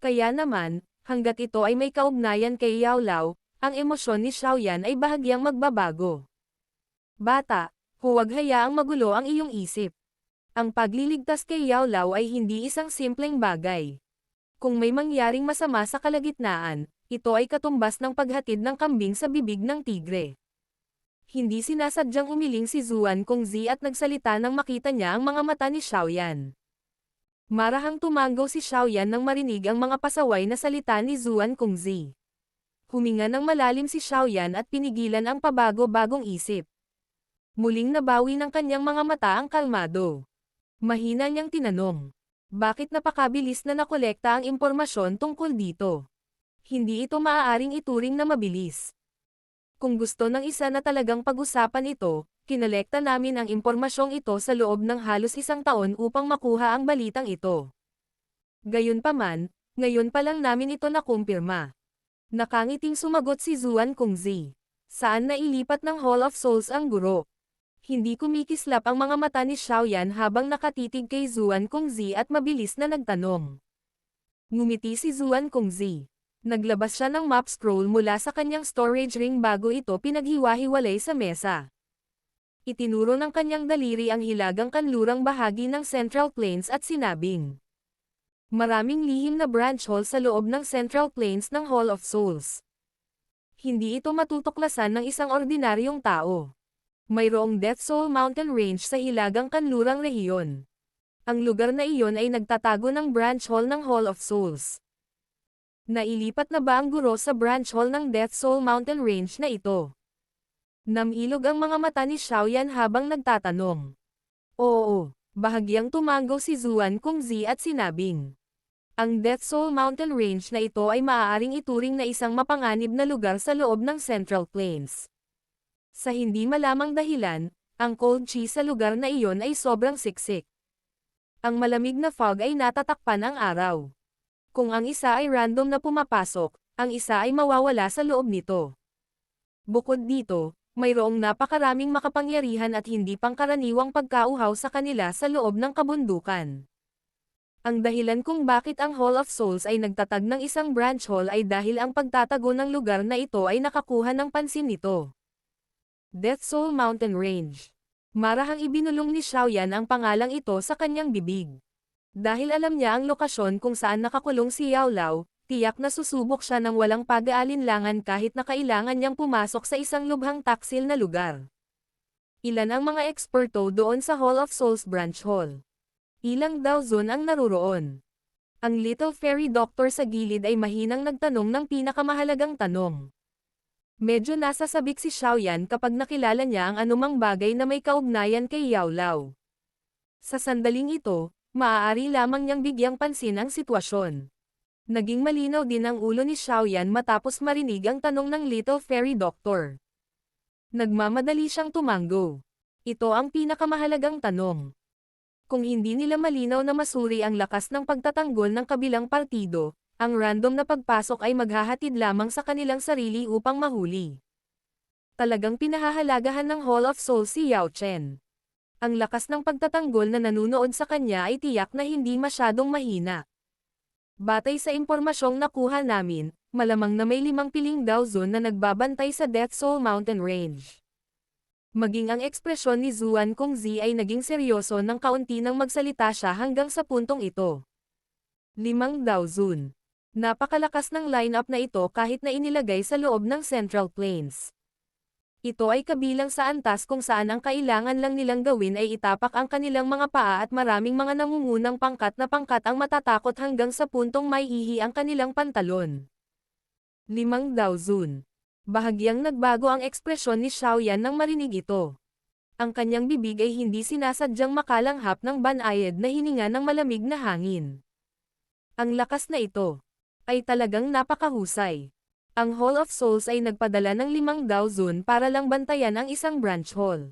Kaya naman, hanggat ito ay may kaugnayan kay Yao Lao, ang emosyon ni Xiaoyan ay bahagyang magbabago. Bata, huwag hayaang magulo ang iyong isip. Ang pagliligtas kay Yao Lao ay hindi isang simpleng bagay. Kung may mangyaring masama sa kalagitnaan, ito ay katumbas ng paghatid ng kambing sa bibig ng tigre. Hindi sinasadyang umiling si Zuan Kongzi at nagsalita nang makita niya ang mga mata ni Xiaoyan. Marahang tumanggaw si Xiaoyan nang marinig ang mga pasaway na salita ni Zuan Kongzi. Huminga ng malalim si Xiaoyan at pinigilan ang pabago-bagong isip. Muling nabawi ng kanyang mga mata ang kalmado. Mahina niyang tinanong, bakit napakabilis na nakolekta ang impormasyon tungkol dito? Hindi ito maaaring ituring na mabilis. Kung gusto ng isa na talagang pag-usapan ito, kinolekta namin ang impormasyong ito sa loob ng halos 1 taon upang makuha ang balitang ito. Gayunpaman, ngayon pa lang namin ito nakumpirma. Nakangiting sumagot si Zuan Kongzi. Saan nailipat ng Hall of Souls ang guro? Hindi kumikislap ang mga mata ni Xiaoyan habang nakatitig kay Zuan Kongzi at mabilis na nagtanong. Ngumiti si Zuan Kongzi. Naglabas siya ng map scroll mula sa kanyang storage ring bago ito pinaghiwa-hiwalay sa mesa. Itinuro ng kanyang daliri ang hilagang kanlurang bahagi ng Central Plains at sinabing, maraming lihim na branch hall sa loob ng Central Plains ng Hall of Souls. Hindi ito matutuklasan ng isang ordinaryong tao. Mayroong Death Soul Mountain Range sa hilagang kanlurang rehiyon. Ang lugar na iyon ay nagtatago ng branch hall ng Hall of Souls. Nailipat na ba ang guro sa branch hall ng Death Soul Mountain Range na ito? Namilog ang mga mata ni Xiaoyan habang nagtatanong. Oo, bahagyang tumanggaw si Zuan Kongzi at sinabing, ang Death Soul Mountain Range na ito ay maaaring ituring na isang mapanganib na lugar sa loob ng Central Plains. Sa hindi malamang dahilan, ang cold chi sa lugar na iyon ay sobrang siksik. Ang malamig na fog ay natatakpan ang araw. Kung ang isa ay random na pumapasok, ang isa ay mawawala sa loob nito. Bukod dito, mayroong napakaraming makapangyarihan at hindi pangkaraniwang pagkauhaw sa kanila sa loob ng kabundukan. Ang dahilan kung bakit ang Hall of Souls ay nagtatag ng isang branch hall ay dahil ang pagtatago ng lugar na ito ay nakakuha ng pansin nito. Death Soul Mountain Range. Marahang ibinulong ni Xiaoyan ang pangalang ito sa kanyang bibig. Dahil alam niya ang lokasyon kung saan nakakulong si Yao Lao, tiyak na susubok siya ng walang pag-aalinlangan kahit na kailangan niyang pumasok sa isang lubhang taksil na lugar. Ilan ang mga eksperto doon sa Hall of Souls Branch Hall? Ilang dozen ang naruroon. Ang Little Fairy Doctor sa gilid ay mahinang nagtanong ng pinakamahalagang tanong. Medyo nasasabik si Xiaoyan kapag nakilala niya ang anumang bagay na may kaugnayan kay Yao Lao. Sa sandaling ito, maaari lamang niyang bigyang pansin ang sitwasyon. Naging malinaw din ang ulo ni Xiaoyan matapos marinig ang tanong ng Little Fairy Doctor. Nagmamadali siyang tumanggo. Ito ang pinakamahalagang tanong. Kung hindi nila malinaw na masuri ang lakas ng pagtatanggol ng kabilang partido, ang random na pagpasok ay maghahatid lamang sa kanilang sarili upang mahuli. Talagang pinahahalagahan ng Hall of Souls si Yao Chen. Ang lakas ng pagtatanggol na nanunood sa kanya ay tiyak na hindi masyadong mahina. Batay sa impormasyong nakuha namin, malamang na may 5 piling Dao Zun na nagbabantay sa Death Soul Mountain Range. Maging ang ekspresyon ni Zuan Kongzi ay naging seryoso ng kaunti nang magsalita siya hanggang sa puntong ito. 5 Dao Zun. Napakalakas ng lineup na ito kahit na inilagay sa loob ng Central Plains. Ito ay kabilang sa antas kung saan ang kailangan lang nilang gawin ay itapak ang kanilang mga paa at maraming mga nangungunang pangkat na pangkat ang matatakot hanggang sa puntong may ihi ang kanilang pantalon. 5 Dao Zun. Bahagyang nagbago ang ekspresyon ni Xiaoyan nang marinig ito. Ang kanyang bibig ay hindi sinasadyang makalanghap ng banayad na hininga ng malamig na hangin. Ang lakas na ito ay talagang napakahusay. Ang Hall of Souls ay nagpadala ng 5 Dao Zun para lang bantayan ang isang branch hall.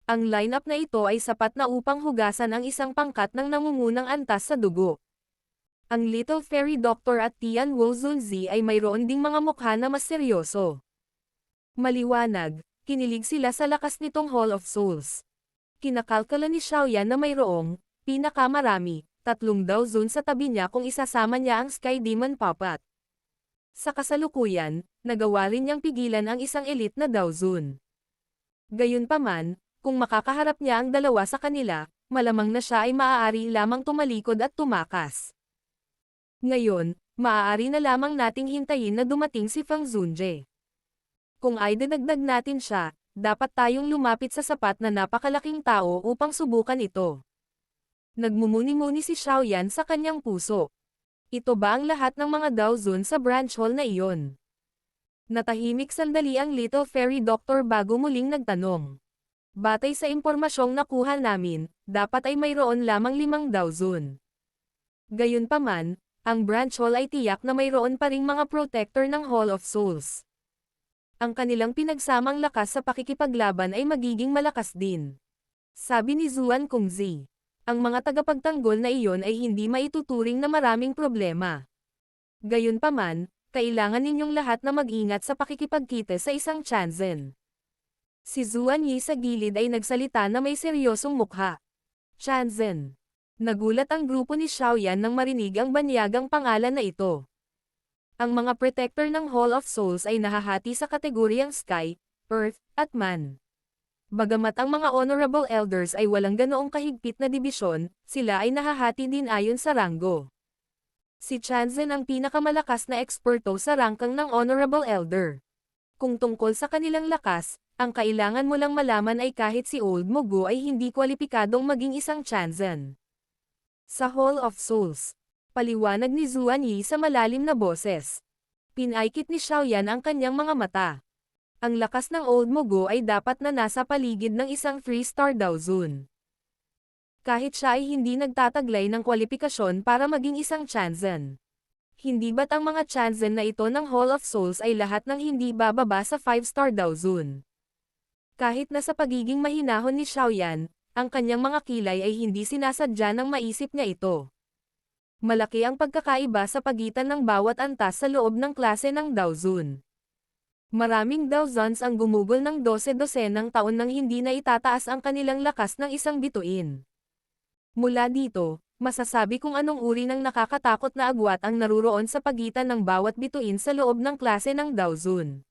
Ang lineup na ito ay sapat na upang hugasan ang isang pangkat ng nangungunang antas sa dugo. Ang Little Fairy Doctor at Tian Wu Zunzi ay mayroon ding mga mukha na mas seryoso. Maliwanag, kinilig sila sa lakas nitong Hall of Souls. Kinakalkala ni Xiaoyan na mayroong, pinakamarami, 3 Dao Zun sa tabi niya kung isasama niya ang Sky Demon Puppet. Sa kasalukuyan, nagawa rin niyang pigilan ang isang elite na Dao Zun. Gayunpaman, kung makakaharap niya ang dalawa sa kanila, malamang na siya ay maaari lamang tumalikod at tumakas. Ngayon, maaari na lamang nating hintayin na dumating si Fang Zunje. Kung ay dinagdag natin siya, dapat tayong lumapit sa sapat na napakalaking tao upang subukan ito. Nagmumuni-muni si Xiaoyan sa kanyang puso. Ito ba ang lahat ng mga Dao Zun sa branch hall na iyon? Natahimik sandali ang Little Fairy Doctor bago muling nagtanong. Batay sa impormasyong nakuha namin, dapat ay mayroon lamang 5 Dao Zun. Gayunpaman, ang branch hall ay tiyak na mayroon pa ring mga protector ng Hall of Souls. Ang kanilang pinagsamang lakas sa pakikipaglaban ay magiging malakas din. Sabi ni Zuan Kongzi. Ang mga tagapagtanggol na iyon ay hindi maituturing na maraming problema. Gayunpaman, kailangan ninyong lahat na mag-ingat sa pakikipagkita sa isang Chanzen. Si Zuan Yi sa gilid ay nagsalita na may seryosong mukha. Chanzen. Nagulat ang grupo ni Xiaoyan nang marinig ang banyagang pangalan na ito. Ang mga protector ng Hall of Souls ay nahahati sa kategoryang Sky, Earth, at Man. Bagamat ang mga Honorable Elders ay walang ganoong kahigpit na dibisyon, sila ay nahahati din ayon sa ranggo. Si Chanzen ang pinakamalakas na eksperto sa rangkang ng Honorable Elder. Kung tungkol sa kanilang lakas, ang kailangan mo lang malaman ay kahit si Old Mogu ay hindi kwalipikadong maging isang Chanzen. Sa Hall of Souls, paliwanag ni Zuan Yi sa malalim na boses. Pinaikit ni Xiaoyan ang kanyang mga mata. Ang lakas ng Old Mogu ay dapat na nasa paligid ng isang 3-star Dao Zun. Kahit siya ay hindi nagtataglay ng kwalipikasyon para maging isang Chanzen. Hindi ba't ang mga Chanzen na ito ng Hall of Souls ay lahat ng hindi bababa sa 5-star Dao Zun? Kahit na sa pagiging mahinahon ni Xiaoyan, ang kanyang mga kilay ay hindi sinasadya ng maisip niya ito. Malaki ang pagkakaiba sa pagitan ng bawat antas sa loob ng klase ng Dao Zun. Maraming Dao Zuns ang gumugol ng 12-dosenang taon nang hindi na itataas ang kanilang lakas ng isang bituin. Mula dito, masasabi kung anong uri ng nakakatakot na agwat ang naruroon sa pagitan ng bawat bituin sa loob ng klase ng Dao Zun.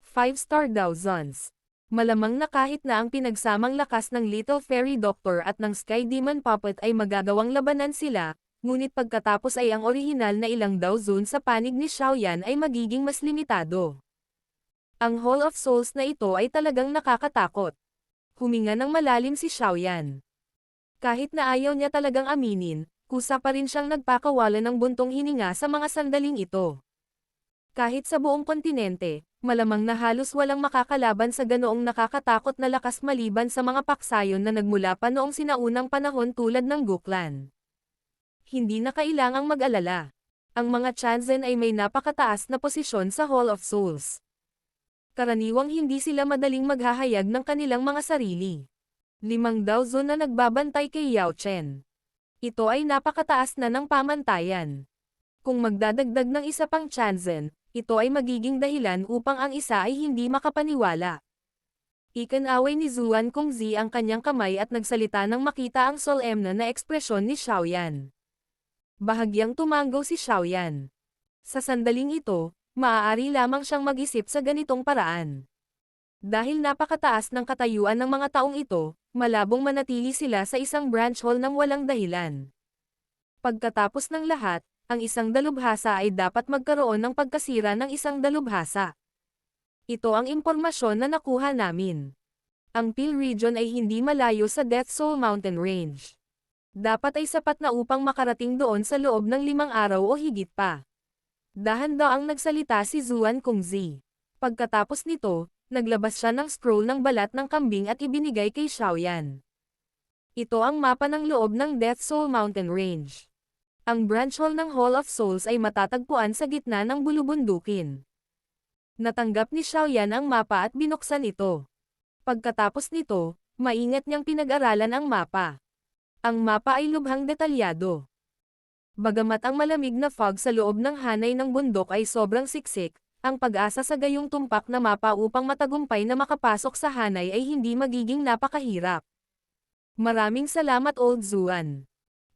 5-star Dao Zuns. Malamang na kahit na ang pinagsamang lakas ng Little Fairy Doctor at ng Sky Demon Puppet ay magagawang labanan sila, ngunit pagkatapos ay ang orihinal na ilang Dao Zun sa panig ni Xiaoyan ay magiging mas limitado. Ang Hall of Souls na ito ay talagang nakakatakot. Huminga ng malalim si Xiaoyan. Kahit na ayaw niya talagang aminin, kusa pa rin siyang nagpakawala ng buntong hininga sa mga sandaling ito. Kahit sa buong kontinente, malamang na halos walang makakalaban sa ganoong nakakatakot na lakas maliban sa mga paksayon na nagmula pa noong sinaunang panahon tulad ng Guklan. Hindi na kailangang mag-alala. Ang mga Chanzen ay may napakataas na posisyon sa Hall of Souls. Karaniwang hindi sila madaling maghahayag ng kanilang mga sarili. 5 Dao Zun na nagbabantay kay Yao Chen. Ito ay napakataas na ng pamantayan. Kung magdadagdag ng isa pang Chanzen, ito ay magiging dahilan upang ang isa ay hindi makapaniwala. Ikinaway ni Zuan Kongzi ang kanyang kamay at nagsalita nang makita ang solemne na ekspresyon ni Xiaoyan. Bahagyang tumango si Xiaoyan. Sa sandaling ito, maaari lamang siyang mag-isip sa ganitong paraan. Dahil napakataas ng katayuan ng mga taong ito, malabong manatili sila sa isang branch hall ng walang dahilan. Pagkatapos ng lahat, ang isang dalubhasa ay dapat magkaroon ng pagkasira ng isang dalubhasa. Ito ang impormasyon na nakuha namin. Ang Peel Region ay hindi malayo sa Death Soul Mountain Range. Dapat ay sapat na upang makarating doon sa loob ng 5 araw o higit pa. Dahan-daang nagsalita si Zuan Kongzi. Pagkatapos nito, naglabas siya ng scroll ng balat ng kambing at ibinigay kay Xiaoyan. Ito ang mapa ng loob ng Death Soul Mountain Range. Ang branch hall ng Hall of Souls ay matatagpuan sa gitna ng bulubundukin. Natanggap ni Xiaoyan ang mapa at binuksan ito. Pagkatapos nito, maingat niyang pinag-aralan ang mapa. Ang mapa ay lubhang detalyado. Bagamat ang malamig na fog sa loob ng hanay ng bundok ay sobrang siksik, ang pag-asa sa gayong tumpak na mapa upang matagumpay na makapasok sa hanay ay hindi magiging napakahirap. Maraming salamat Old Zuan.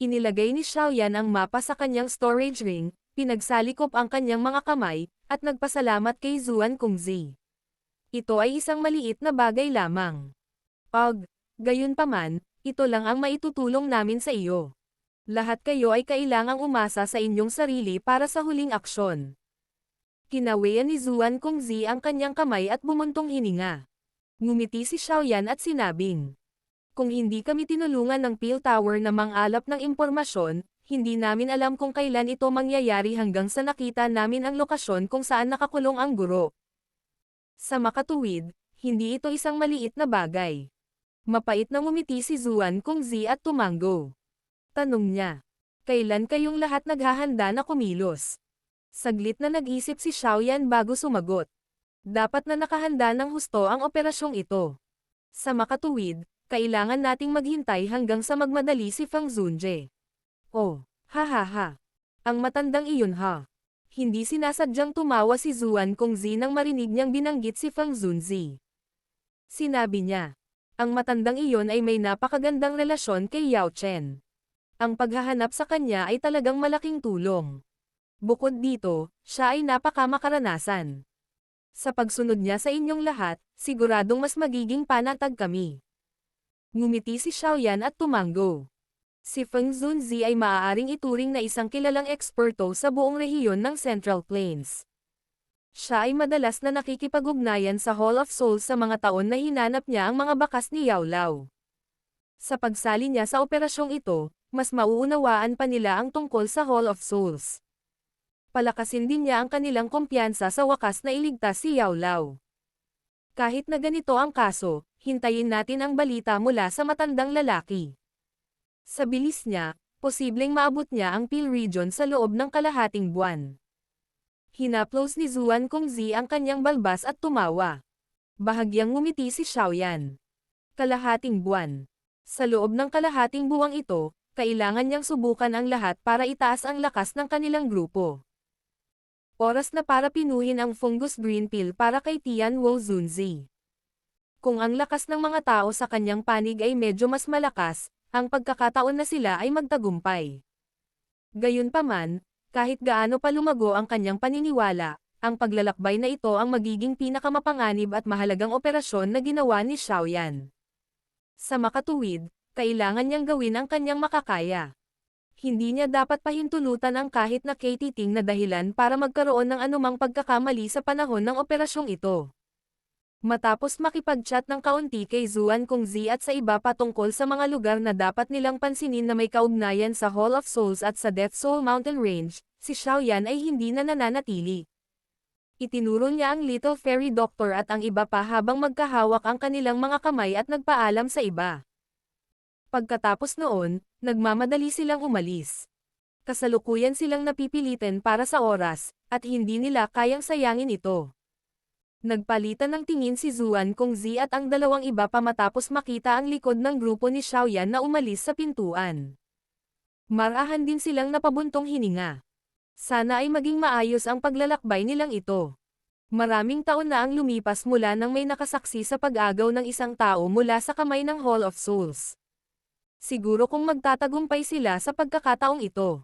Inilagay ni Xiaoyan ang mapa sa kanyang storage ring, pinagsalikop ang kanyang mga kamay, at nagpasalamat kay Zuan Kongzi. Ito ay isang maliit na bagay lamang. Gayunpaman, ito lang ang maitutulong namin sa iyo. Lahat kayo ay kailangang umasa sa inyong sarili para sa huling aksyon. Kinawian ni Zuan Kongzi ang kanyang kamay at bumuntong hininga. Ngumiti si Xiaoyan at sinabing, kung hindi kami tinulungan ng Peel Tower na mang-alap ng impormasyon, hindi namin alam kung kailan ito mangyayari hanggang sa nakita namin ang lokasyon kung saan nakakulong ang guro. Sa makatuwid, hindi ito isang maliit na bagay. Mapait na ngumiti si Zuan Kongzi at tumango. Tanong niya, kailan kayong lahat naghahanda na kumilos? Saglit na nag-isip si Xiaoyan bago sumagot. Dapat na nakahanda ng husto ang operasyong ito. Sa makatuwid, kailangan nating maghintay hanggang sa magmadali si Fang Zunje. Oh, ha. Ang matandang iyon ha. Hindi sinasadyang tumawa si Zuan Kongzi nang marinig niyang binanggit si Fang Zunzi. Sinabi niya, ang matandang iyon ay may napakagandang relasyon kay Yao Chen. Ang paghahanap sa kanya ay talagang malaking tulong. Bukod dito, siya ay napakamakaranasan. Sa pagsunod niya sa inyong lahat, siguradong mas magiging panatag kami. Ngumiti si Xiaoyan at tumango. Si Feng Zunzi ay maaaring ituring na isang kilalang eksperto sa buong rehiyon ng Central Plains. Siya ay madalas na nakikipag-ugnayan sa Hall of Souls sa mga taon na hinanap niya ang mga bakas ni Yao Lao. Sa pagsali niya sa operasyong ito, mas mauunawaan pa nila ang tungkol sa Hall of Souls. Palakasin din niya ang kanilang kumpiyansa sa wakas na iligtas si Yao Lao. Kahit na ganito ang kaso, hintayin natin ang balita mula sa matandang lalaki. Sa bilis niya, posibleng maabot niya ang Peel Region sa loob ng kalahating buwan. Hinaplos ni Zuan Kongzi ang kanyang balbas at tumawa. Bahagyang ngumiti si Xiaoyan. Kalahating buwan. Sa loob ng kalahating buwang ito, kailangan niyang subukan ang lahat para itaas ang lakas ng kanilang grupo. Oras na para pinuhin ang fungus green pill para kay Tian Wo Zunzi. Kung ang lakas ng mga tao sa kanyang panig ay medyo mas malakas, ang pagkakataon na sila ay magtagumpay. Gayunpaman, kahit gaano pa lumago ang kanyang paniniwala, ang paglalakbay na ito ang magiging pinakamapanganib at mahalagang operasyon na ginawa ni Xiaoyan. Sa makatuwid, kailangan niyang gawin ang kanyang makakaya. Hindi niya dapat pahintulutan ang kahit na katiting na dahilan para magkaroon ng anumang pagkakamali sa panahon ng operasyong ito. Matapos makipag-chat ng kaunti kay Zuan Kongzi at sa iba pa tungkol sa mga lugar na dapat nilang pansinin na may kaugnayan sa Hall of Souls at sa Death Soul Mountain Range, si Xiaoyan ay hindi na nananatili. Itinuro niya ang Little Fairy Doctor at ang iba pa habang magkahawak ang kanilang mga kamay at nagpaalam sa iba. Pagkatapos noon, nagmamadali silang umalis. Kasalukuyan silang napipilitan para sa oras, at hindi nila kayang sayangin ito. Nagpalitan ng tingin si Zuan Kongzi at ang dalawang iba pa matapos makita ang likod ng grupo ni Xiaoyan na umalis sa pintuan. Marahan din silang napabuntong hininga. Sana ay maging maayos ang paglalakbay nilang ito. Maraming taon na ang lumipas mula nang may nakasaksi sa pag-agaw ng isang tao mula sa kamay ng Hall of Souls. Siguro kung magtatagumpay sila sa pagkakataong ito,